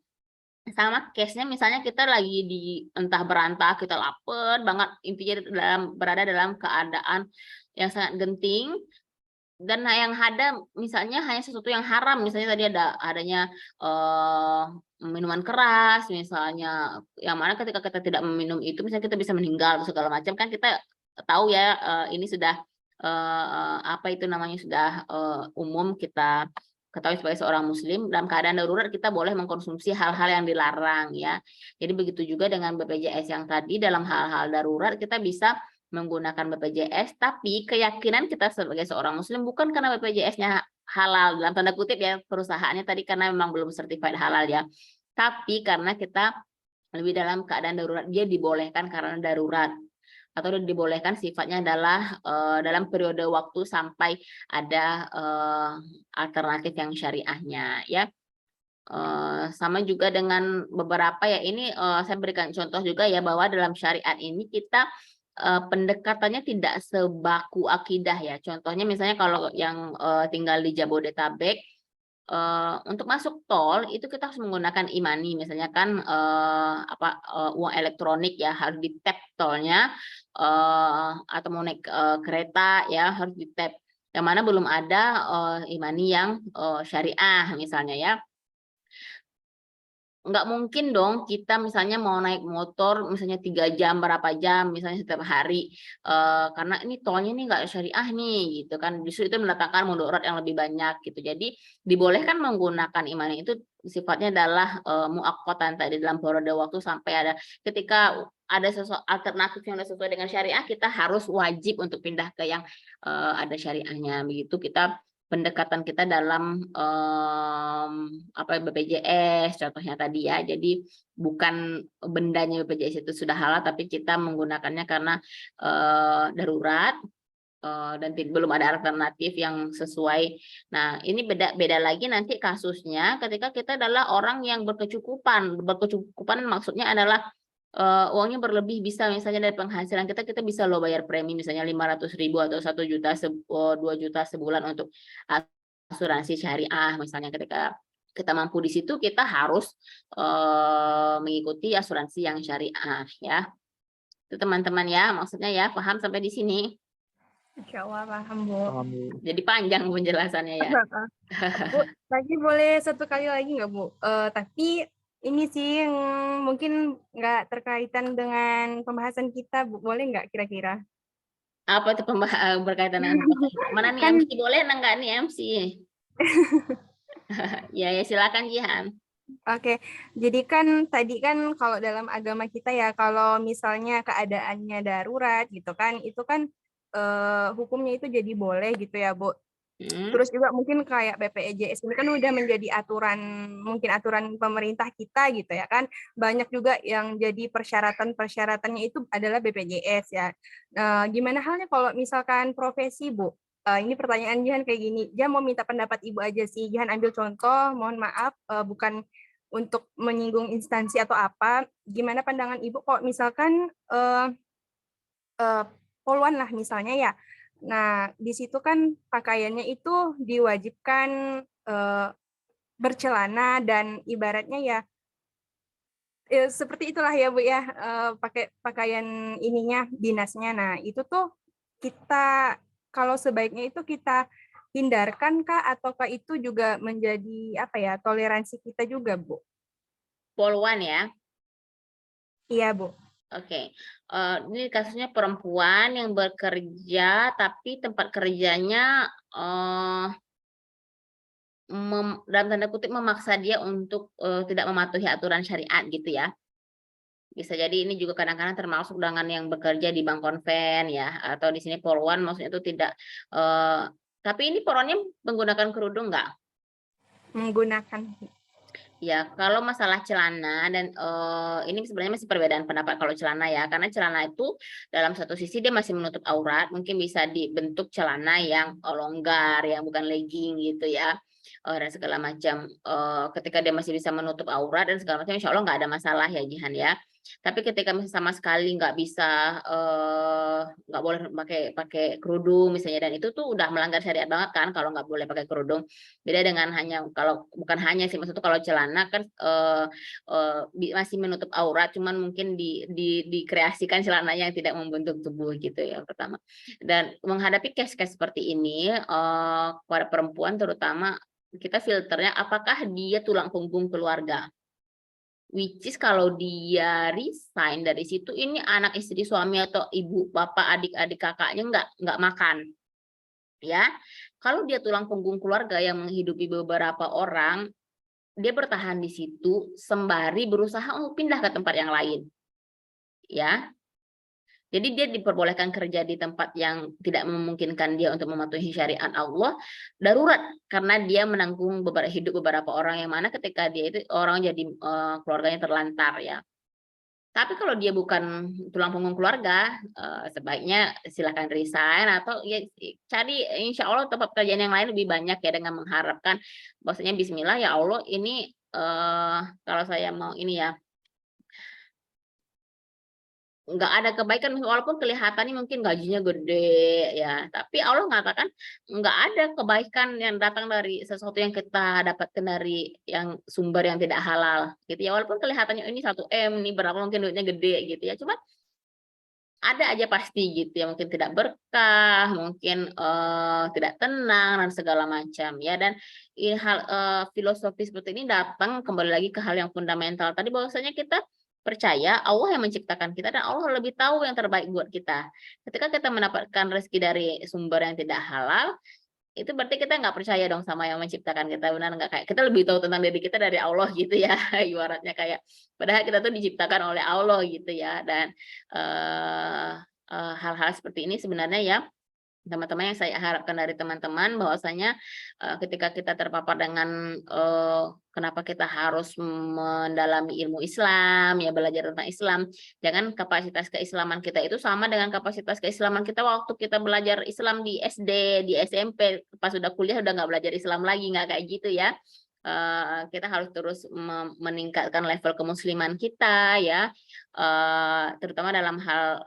Sama case-nya misalnya kita lagi di entah berantah, kita lapar banget, intinya berada dalam keadaan yang sangat genting, dan yang ada misalnya hanya sesuatu yang haram, misalnya tadi adanya minuman keras misalnya, yang mana ketika kita tidak meminum itu misalnya kita bisa meninggal atau segala macam, kan kita tahu ya, ini sudah apa itu namanya, sudah umum kita ketahui sebagai seorang muslim, dalam keadaan darurat kita boleh mengkonsumsi hal-hal yang dilarang ya. Jadi begitu juga dengan BPJS yang tadi, dalam hal-hal darurat kita bisa menggunakan BPJS, tapi keyakinan kita sebagai seorang muslim bukan karena BPJS-nya halal dalam tanda kutip ya, perusahaannya tadi karena memang belum certified halal ya, tapi karena kita lebih dalam keadaan darurat, dia dibolehkan karena darurat, atau dibolehkan sifatnya adalah dalam periode waktu sampai ada alternatif yang syariahnya ya. Sama juga dengan beberapa ya, ini saya berikan contoh juga ya, bahwa dalam syariat ini kita pendekatannya tidak sebaku akidah ya. Contohnya misalnya kalau yang tinggal di Jabodetabek, untuk masuk tol itu kita harus menggunakan e-money misalnya kan, uang elektronik ya, harus di tap tolnya, atau mau naik kereta ya harus di tap, yang mana belum ada e-money yang syariah misalnya ya. Nggak mungkin dong kita misalnya mau naik motor misalnya 3 jam berapa jam misalnya setiap hari, karena ini tolnya ini nggak syariah nih gitu kan, justru itu mendatangkan mudarat yang lebih banyak gitu. Jadi dibolehkan menggunakan iman itu sifatnya adalah muakkatan tadi, dalam periode waktu sampai ada, ketika ada sesuatu alternatif yang sesuai dengan syariah, kita harus wajib untuk pindah ke yang ada syariahnya. Begitu kita pendekatan kita dalam BPJS contohnya tadi ya. Jadi bukan bendanya BPJS itu sudah halal, tapi kita menggunakannya karena darurat, dan belum ada alternatif yang sesuai. Nah, ini beda lagi nanti kasusnya ketika kita adalah orang yang berkecukupan. Berkecukupan maksudnya adalah uangnya berlebih, bisa misalnya dari penghasilan kita bisa loh bayar premi misalnya 500.000 atau 1 juta 2 juta sebulan untuk asuransi syariah misalnya. Ketika kita mampu di situ, kita harus mengikuti asuransi yang syariah ya. Itu teman-teman ya, maksudnya ya, paham sampai di sini? Insya Allah paham, Bu. Paham, Bu. Jadi panjang penjelasannya ya. Bu, lagi boleh satu kali lagi nggak, Bu? Tapi ini sih yang mungkin nggak terkaitan dengan pembahasan kita, Bu. Boleh nggak kira-kira? Apa itu berkaitan dengan mana nih Kan- MC? Boleh enggak nih MC? Ya silakan Jihan. Oke, jadi kan tadi kan kalau dalam agama kita ya, kalau misalnya keadaannya darurat gitu kan, itu kan hukumnya itu jadi boleh gitu ya, Bu. Terus juga mungkin kayak BPJS ini kan udah menjadi aturan, mungkin aturan pemerintah kita gitu ya kan. Banyak juga yang jadi persyaratannya itu adalah BPJS ya. Gimana halnya kalau misalkan profesi, Bu? Ini pertanyaan Jihan kayak gini. Dia mau minta pendapat Ibu aja sih. Jihan ambil contoh, mohon maaf, bukan untuk menyinggung instansi atau apa. Gimana pandangan Ibu kok misalkan poluan lah misalnya ya. Nah, di situ kan pakaiannya itu diwajibkan bercelana dan ibaratnya ya seperti itulah ya Bu ya, pakai pakaian ininya dinasnya. Nah, itu tuh kita kalau sebaiknya itu kita hindarkan kah ataukah itu juga menjadi apa ya, toleransi kita juga, Bu? Poluan ya. Iya, Bu. Oke, ini kasusnya perempuan yang bekerja tapi tempat kerjanya dalam tanda kutip memaksa dia untuk tidak mematuhi aturan syariat gitu ya. Bisa jadi ini juga kadang-kadang termasuk dengan yang bekerja di bank konven ya, atau di sini poluan maksudnya itu tidak. Tapi ini poluannya menggunakan kerudung nggak? Menggunakan. Ya, kalau masalah celana dan ini sebenarnya masih perbedaan pendapat kalau celana ya, karena celana itu dalam satu sisi dia masih menutup aurat, mungkin bisa dibentuk celana yang longgar, yang bukan legging gitu ya, dan segala macam. Ketika dia masih bisa menutup aurat dan segala macam, insya Allah nggak ada masalah ya Jihan ya. Tapi ketika sama sekali nggak bisa, nggak boleh pakai kerudung misalnya, dan itu tuh udah melanggar syariat banget kan kalau nggak boleh pakai kerudung. Beda dengan kalau bukan hanya sih, maksudnya kalau celana kan masih menutup aurat, cuman mungkin dikreasikan celananya yang tidak membentuk tubuh gitu ya pertama. Dan menghadapi case-case seperti ini para perempuan terutama, kita filternya apakah dia tulang punggung keluarga. Which is kalau dia resign dari situ, ini anak istri suami atau ibu bapak adik-adik kakaknya nggak makan ya. Kalau dia tulang punggung keluarga yang menghidupi beberapa orang, dia bertahan di situ sembari berusaha untuk pindah ke tempat yang lain ya. Jadi dia diperbolehkan kerja di tempat yang tidak memungkinkan dia untuk mematuhi syariat Allah darurat, karena dia menanggung hidup beberapa orang yang mana ketika dia itu orang jadi keluarganya terlantar ya. Tapi kalau dia bukan tulang punggung keluarga, sebaiknya silakan resign atau ya cari insya Allah tempat pekerjaan yang lain lebih banyak ya, dengan mengharapkan bahwasanya Bismillah ya Allah ini kalau saya mau ini ya, nggak ada kebaikan walaupun kelihatannya mungkin gajinya gede ya, tapi Allah mengatakan nggak ada kebaikan yang datang dari sesuatu yang kita dapatkan dari yang sumber yang tidak halal gitu ya, walaupun kelihatannya ini 1 M nih berapa mungkin duitnya gede gitu ya, cuma ada aja pasti gitu ya, mungkin tidak berkah, mungkin tidak tenang dan segala macam ya. Dan hal filosofi seperti ini datang kembali lagi ke hal yang fundamental tadi, bahwasanya kita percaya Allah yang menciptakan kita dan Allah lebih tahu yang terbaik buat kita. Ketika kita mendapatkan rezeki dari sumber yang tidak halal, itu berarti kita nggak percaya dong sama yang menciptakan kita, benar nggak? Kayak kita lebih tahu tentang diri kita dari Allah gitu ya, ibaratnya kayak padahal kita tuh diciptakan oleh Allah gitu ya. Dan hal-hal seperti ini sebenarnya ya teman-teman, yang saya harapkan dari teman-teman bahwasanya ketika kita terpapar dengan kenapa kita harus mendalami ilmu Islam, ya belajar tentang Islam, jangan kapasitas keislaman kita itu sama dengan kapasitas keislaman kita waktu kita belajar Islam di SD, di SMP, pas sudah kuliah udah nggak belajar Islam lagi, nggak kayak gitu ya. Kita harus terus meningkatkan level kemusliman kita ya, terutama dalam hal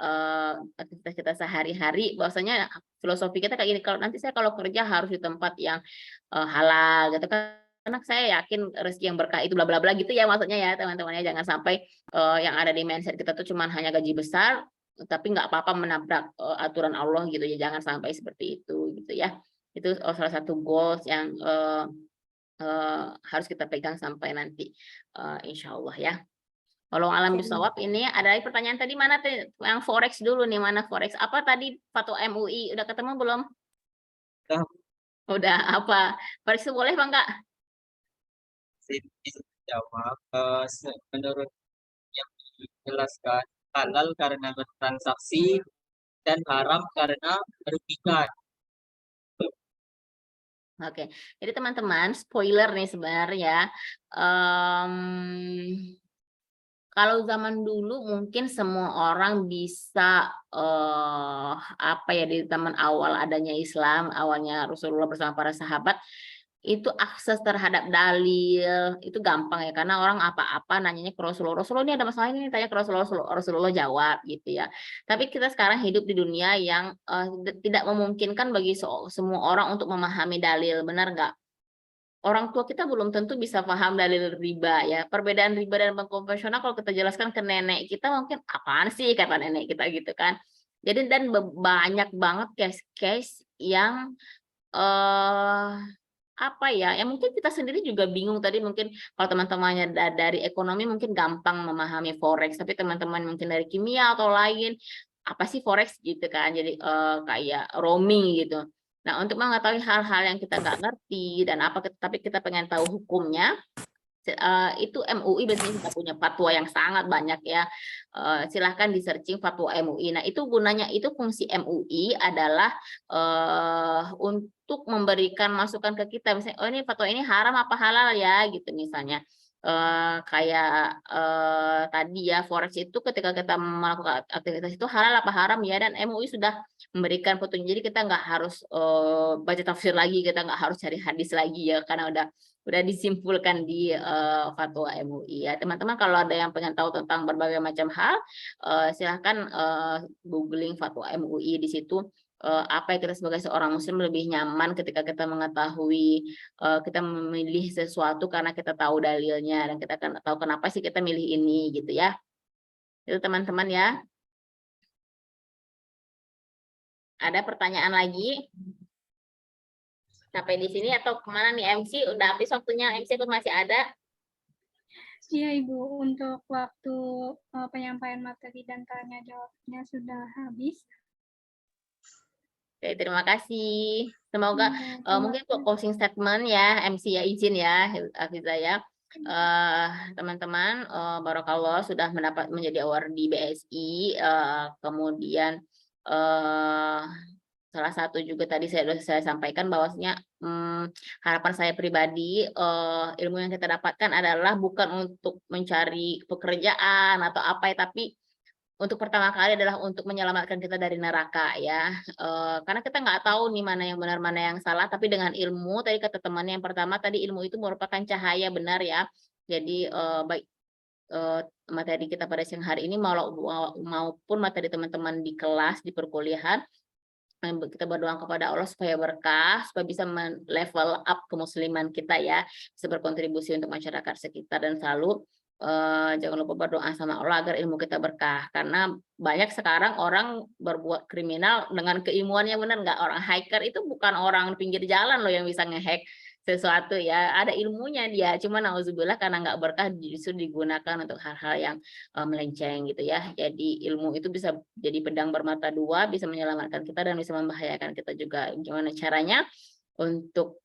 aktivitas kita sehari-hari. Bahwasanya filosofi kita kayak gini, kalau nanti saya kalau kerja harus di tempat yang halal gitu kan, karena saya yakin rezeki yang berkah itu bla bla bla gitu ya, maksudnya ya teman-teman ya. Jangan sampai yang ada di mindset kita tuh cuman hanya gaji besar tapi nggak apa-apa menabrak aturan Allah gitu ya, jangan sampai seperti itu gitu ya. Itu salah satu goals yang harus kita pegang sampai nanti, insya Allah ya. Kalau alam bisawab ini ada lagi pertanyaan tadi, mana yang forex dulu nih, mana forex apa tadi fatwa MUI udah ketemu belum? Udah apa? Forex itu boleh Bang Kak? Jawab, menurut yang dijelaskan, halal karena bertransaksi dan haram karena merugikan. Oke, jadi teman-teman, spoiler nih sebenarnya. Kalau zaman dulu mungkin semua orang bisa apa ya, di zaman awal adanya Islam, awalnya Rasulullah bersama para sahabat, itu akses terhadap dalil itu gampang ya, karena orang apa-apa nanyanya ke Rasulullah. Rasulullah ini ada masalah ini, tanya ke Rasulullah, Rasulullah jawab gitu ya. Tapi kita sekarang hidup di dunia yang tidak memungkinkan bagi semua orang untuk memahami dalil, benar nggak? Orang tua kita belum tentu bisa paham dalil riba ya. Perbedaan riba dan bank konvensional kalau kita jelaskan ke nenek kita mungkin apaan sih kata nenek kita gitu kan. Jadi dan banyak banget case-case yang apa ya, yang mungkin kita sendiri juga bingung. Tadi mungkin kalau teman-temannya dari ekonomi mungkin gampang memahami forex, tapi teman-teman mungkin dari kimia atau lain, apa sih forex gitu kan, jadi kayak roaming gitu. Nah, untuk mengetahui hal-hal yang kita nggak ngerti dan apa, tapi kita pengen tahu hukumnya, itu MUI biasanya kita punya fatwa yang sangat banyak ya. Silahkan di searching fatwa MUI. Nah, itu gunanya, itu fungsi MUI adalah untuk memberikan masukan ke kita, misalnya oh ini fatwa ini haram apa halal ya gitu misalnya. Kayak tadi ya, forex itu ketika kita melakukan aktivitas itu halal apa haram ya, dan MUI sudah memberikan petunjuk. Jadi kita nggak harus baca tafsir lagi, kita nggak harus cari hadis lagi ya, karena udah disimpulkan di fatwa MUI ya. Teman-teman kalau ada yang pengen tahu tentang berbagai macam hal, silahkan googling fatwa MUI. Di situ apa yang kita sebagai seorang muslim lebih nyaman ketika kita mengetahui kita memilih sesuatu karena kita tahu dalilnya dan kita akan tahu kenapa sih kita milih ini gitu ya. Itu teman-teman ya. Ada pertanyaan lagi? Sampai di sini atau kemana nih MC? Udah habis waktunya, MC pun masih ada? Iya Ibu, untuk waktu penyampaian materi dan tanya jawabnya sudah habis. Oke, terima kasih. Semoga mungkin untuk closing statement ya, MC ya, izin ya, Hafiza ya. Teman-teman, Barakallah sudah menjadi award di BSI, kemudian salah satu juga tadi saya sampaikan bahwasanya harapan saya pribadi, ilmu yang kita dapatkan adalah bukan untuk mencari pekerjaan atau apa ya, tapi untuk pertama kali adalah untuk menyelamatkan kita dari neraka ya. Karena kita nggak tahu nih mana yang benar mana yang salah, tapi dengan ilmu, tadi kata temannya yang pertama tadi, ilmu itu merupakan cahaya, benar ya. Jadi baik materi kita pada siang hari ini maupun materi teman-teman di kelas, di perkuliahan, kita berdoa kepada Allah supaya berkah, supaya bisa level up kemusliman kita ya, bisa berkontribusi untuk masyarakat sekitar, dan selalu jangan lupa berdoa sama Allah agar ilmu kita berkah, karena banyak sekarang orang berbuat kriminal dengan keilmuannya, benar nggak? Orang hacker itu bukan orang pinggir jalan loh yang bisa ngehack sesuatu ya, ada ilmunya dia, cuma nauzubillah karena nggak berkah justru digunakan untuk hal-hal yang melenceng gitu ya. Jadi ilmu itu bisa jadi pedang bermata dua, bisa menyelamatkan kita dan bisa membahayakan kita juga. Gimana caranya untuk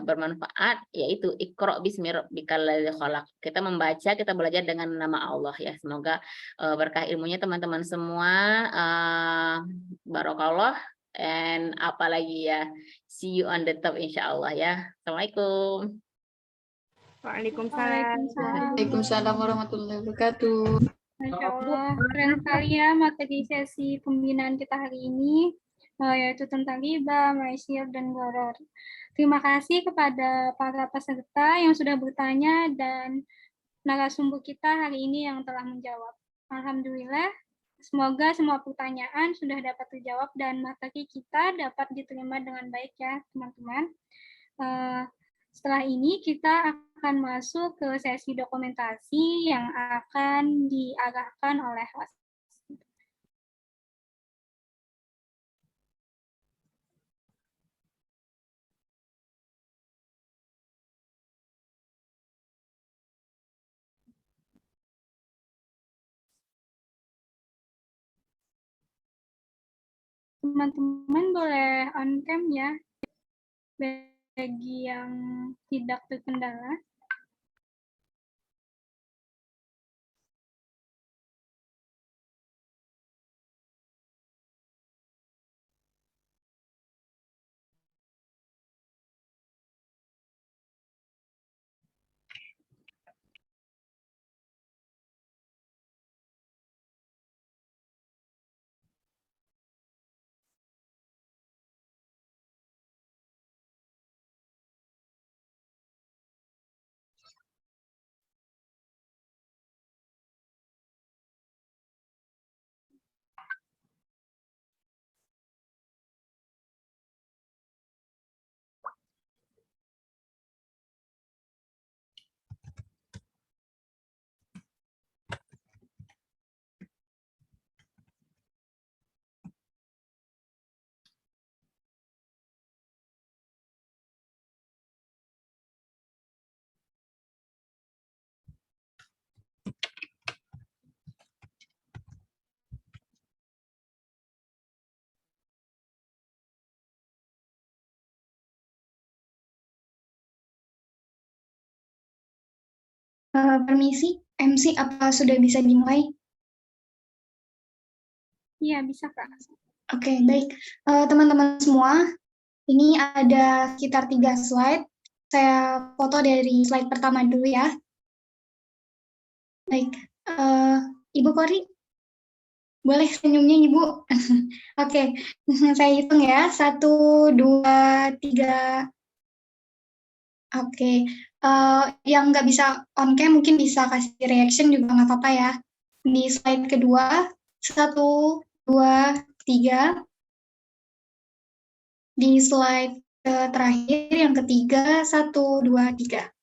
bermanfaat? Yaitu Iqra bismi rabbikal ladzi khalaq. Kita membaca, kita belajar dengan nama Allah ya. Semoga berkah ilmunya teman-teman semua. Barakallah. And apalagi ya, see you on the top insya Allah ya. Assalamualaikum. Waalaikumsalam. Waalaikumsalam warahmatullahi wabarakatuh. Masya Allah, keren sekali ya materi sesi pembinaan kita hari ini, yaitu tentang riba, maisir, dan gharar. Terima kasih kepada para peserta yang sudah bertanya dan narasumber kita hari ini yang telah menjawab. Alhamdulillah, semoga semua pertanyaan sudah dapat terjawab dan materi kita dapat diterima dengan baik ya, teman-teman. Setelah ini kita akan masuk ke sesi dokumentasi yang akan diarahkan oleh host. Teman-teman boleh on cam ya, bagi yang tidak terkendala. Permisi, MC apa sudah bisa dimulai? Iya, bisa Kak. Oke, baik. Teman-teman semua, ini ada sekitar 3 slide. Saya foto dari slide pertama dulu ya. Baik, Ibu Kori, boleh senyumnya Ibu? Oke, saya hitung ya. 1, 2, 3. Oke, yang nggak bisa on cam mungkin bisa kasih reaction juga nggak apa-apa ya. Di slide kedua, 1, 2, 3. Di slide terakhir yang ketiga, 1, 2, 3.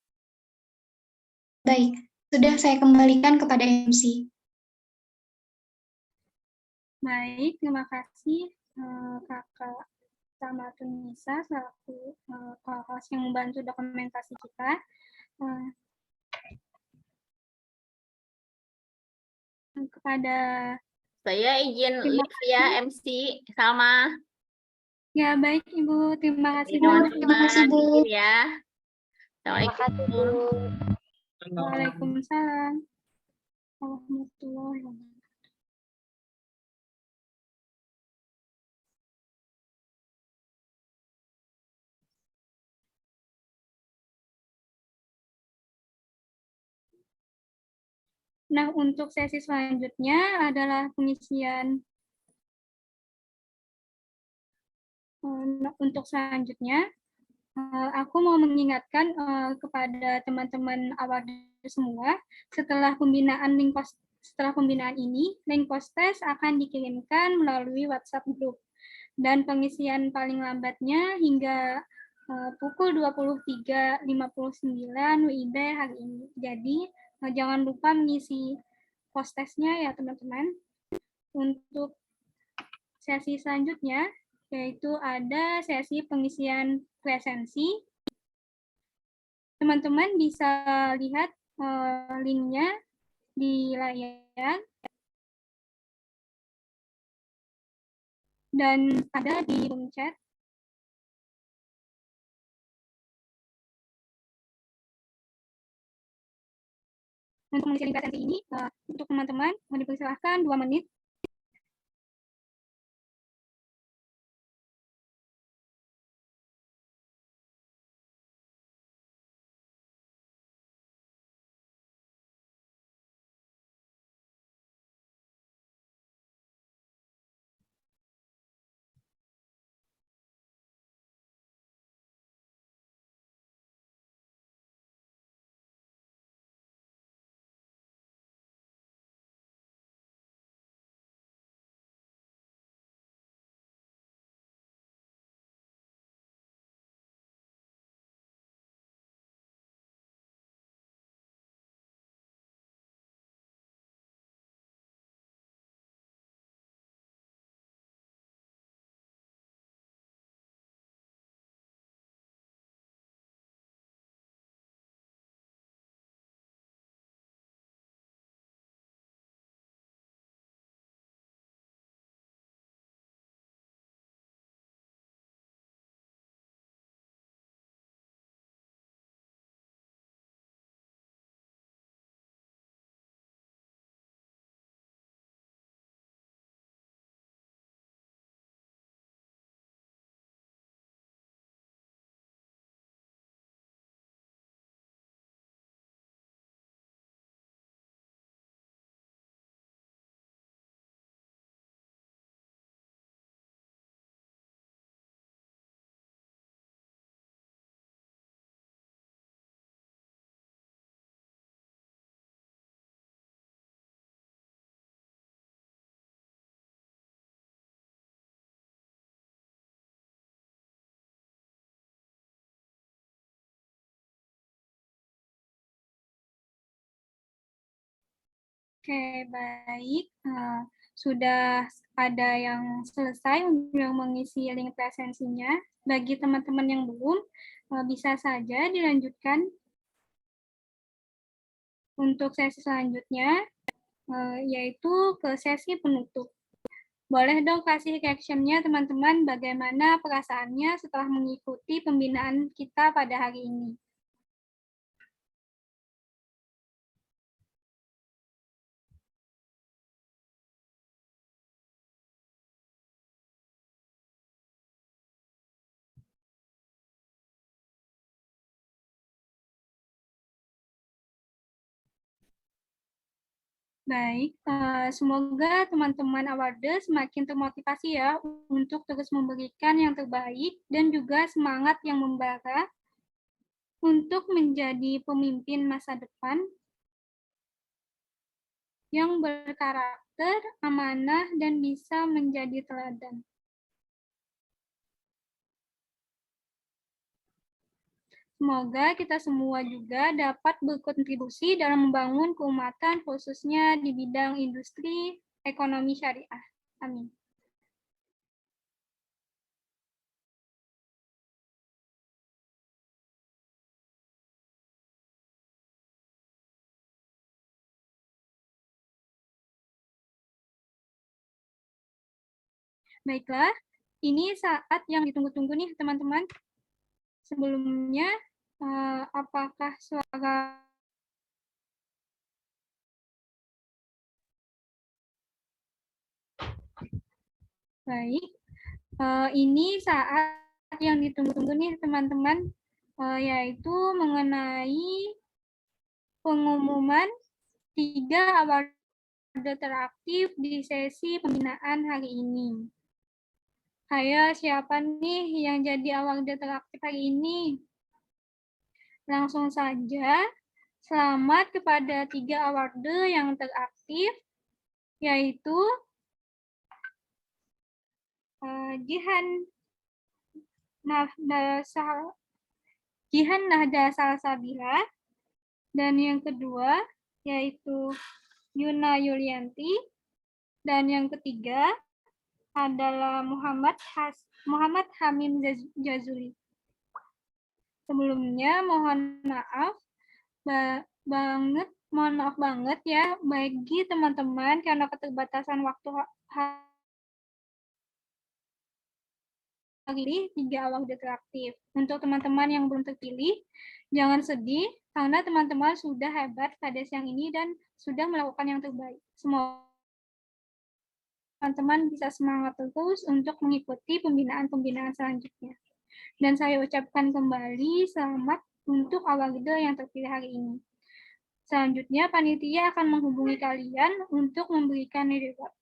Baik, sudah saya kembalikan kepada MC. Baik, terima kasih Kakak Samatun Nisa selaku co-host yang membantu dokumentasi kita. Kepada saya izin live ya MC sama. Ya baik Ibu, terima kasih. Terima kasih Bu. Izin ya. Assalamualaikum. Waalaikumsalam warahmatullahi wabarakatuh. Nah, untuk sesi selanjutnya adalah pengisian. Untuk selanjutnya, aku mau mengingatkan kepada teman-teman awal semua, setelah pembinaan ini, link post-test akan dikirimkan melalui WhatsApp group. Dan pengisian paling lambatnya hingga pukul 23.59 WIB hari ini. Jadi, jangan lupa mengisi post-testnya ya teman-teman. Untuk sesi selanjutnya, yaitu ada sesi pengisian presensi. Teman-teman bisa lihat linknya di layar dan ada di room chat. Untuk mengisi link presensi ini, untuk teman-teman mau dipersilahkan 2 menit. Oke, baik. Sudah ada yang selesai untuk mengisi link presensinya. Bagi teman-teman yang belum, bisa saja dilanjutkan untuk sesi selanjutnya, yaitu ke sesi penutup. Boleh dong kasih caption-nya teman-teman bagaimana perasaannya setelah mengikuti pembinaan kita pada hari ini. Baik, semoga teman-teman awarders semakin termotivasi ya untuk terus memberikan yang terbaik dan juga semangat yang membara untuk menjadi pemimpin masa depan yang berkarakter, amanah, dan bisa menjadi teladan. Semoga kita semua juga dapat berkontribusi dalam membangun keumatan khususnya di bidang industri ekonomi syariah. Amin. Baiklah, ini saat yang ditunggu-tunggu nih teman-teman. Sebelumnya, apakah suara baik? Ini saat yang ditunggu-tunggu nih teman-teman, yaitu mengenai pengumuman 3 award teraktif di sesi pembinaan hari ini. Ayo, siapa nih yang jadi award teraktif hari ini? Langsung saja, selamat kepada 3 awarder yang teraktif, yaitu Jihan Nahda Salsabila, dan yang kedua yaitu Yuna Yulianti, dan yang ketiga adalah Muhammad Hamim Jazuli. Sebelumnya mohon maaf banget ya bagi teman-teman karena keterbatasan waktu hari ini 3 award teraktif. Untuk teman-teman yang belum terpilih, jangan sedih karena teman-teman sudah hebat pada siang ini dan sudah melakukan yang terbaik. Semoga teman-teman bisa semangat terus untuk mengikuti pembinaan-pembinaan selanjutnya. Dan saya ucapkan kembali selamat untuk awarder yang terpilih hari ini. Selanjutnya, panitia akan menghubungi kalian untuk memberikan reward.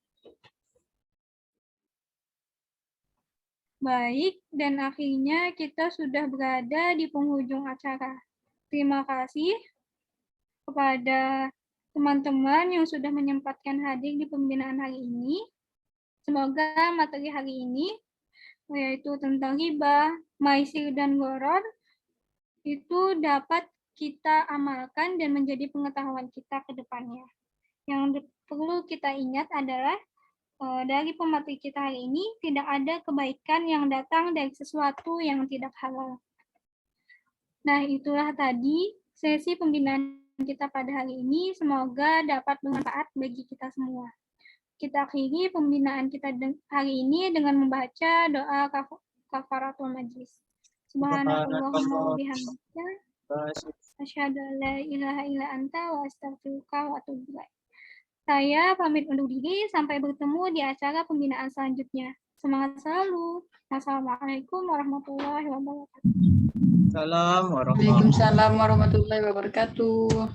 Baik, dan akhirnya kita sudah berada di penghujung acara. Terima kasih kepada teman-teman yang sudah menyempatkan hadir di pembinaan hari ini. Semoga materi hari ini, yaitu tentang riba, maisir, dan gharar, itu dapat kita amalkan dan menjadi pengetahuan kita ke depannya. Yang perlu kita ingat adalah dari pemateri kita hari ini, tidak ada kebaikan yang datang dari sesuatu yang tidak halal. Nah, itulah tadi sesi pembinaan kita pada hari ini. Semoga dapat bermanfaat bagi kita semua. Kita akhiri pembinaan kita hari ini dengan membaca doa kafaratul majlis. Subhanallahumma wa bihamdika asyhadu an la ilaha illa anta wa astaghfiruka wa atubu ilaik. Saya pamit undur diri, sampai bertemu di acara pembinaan selanjutnya. Semangat selalu. Wassalamualaikum warahmatullahi wabarakatuh. Waalaikumsalam warahmatullahi wabarakatuh.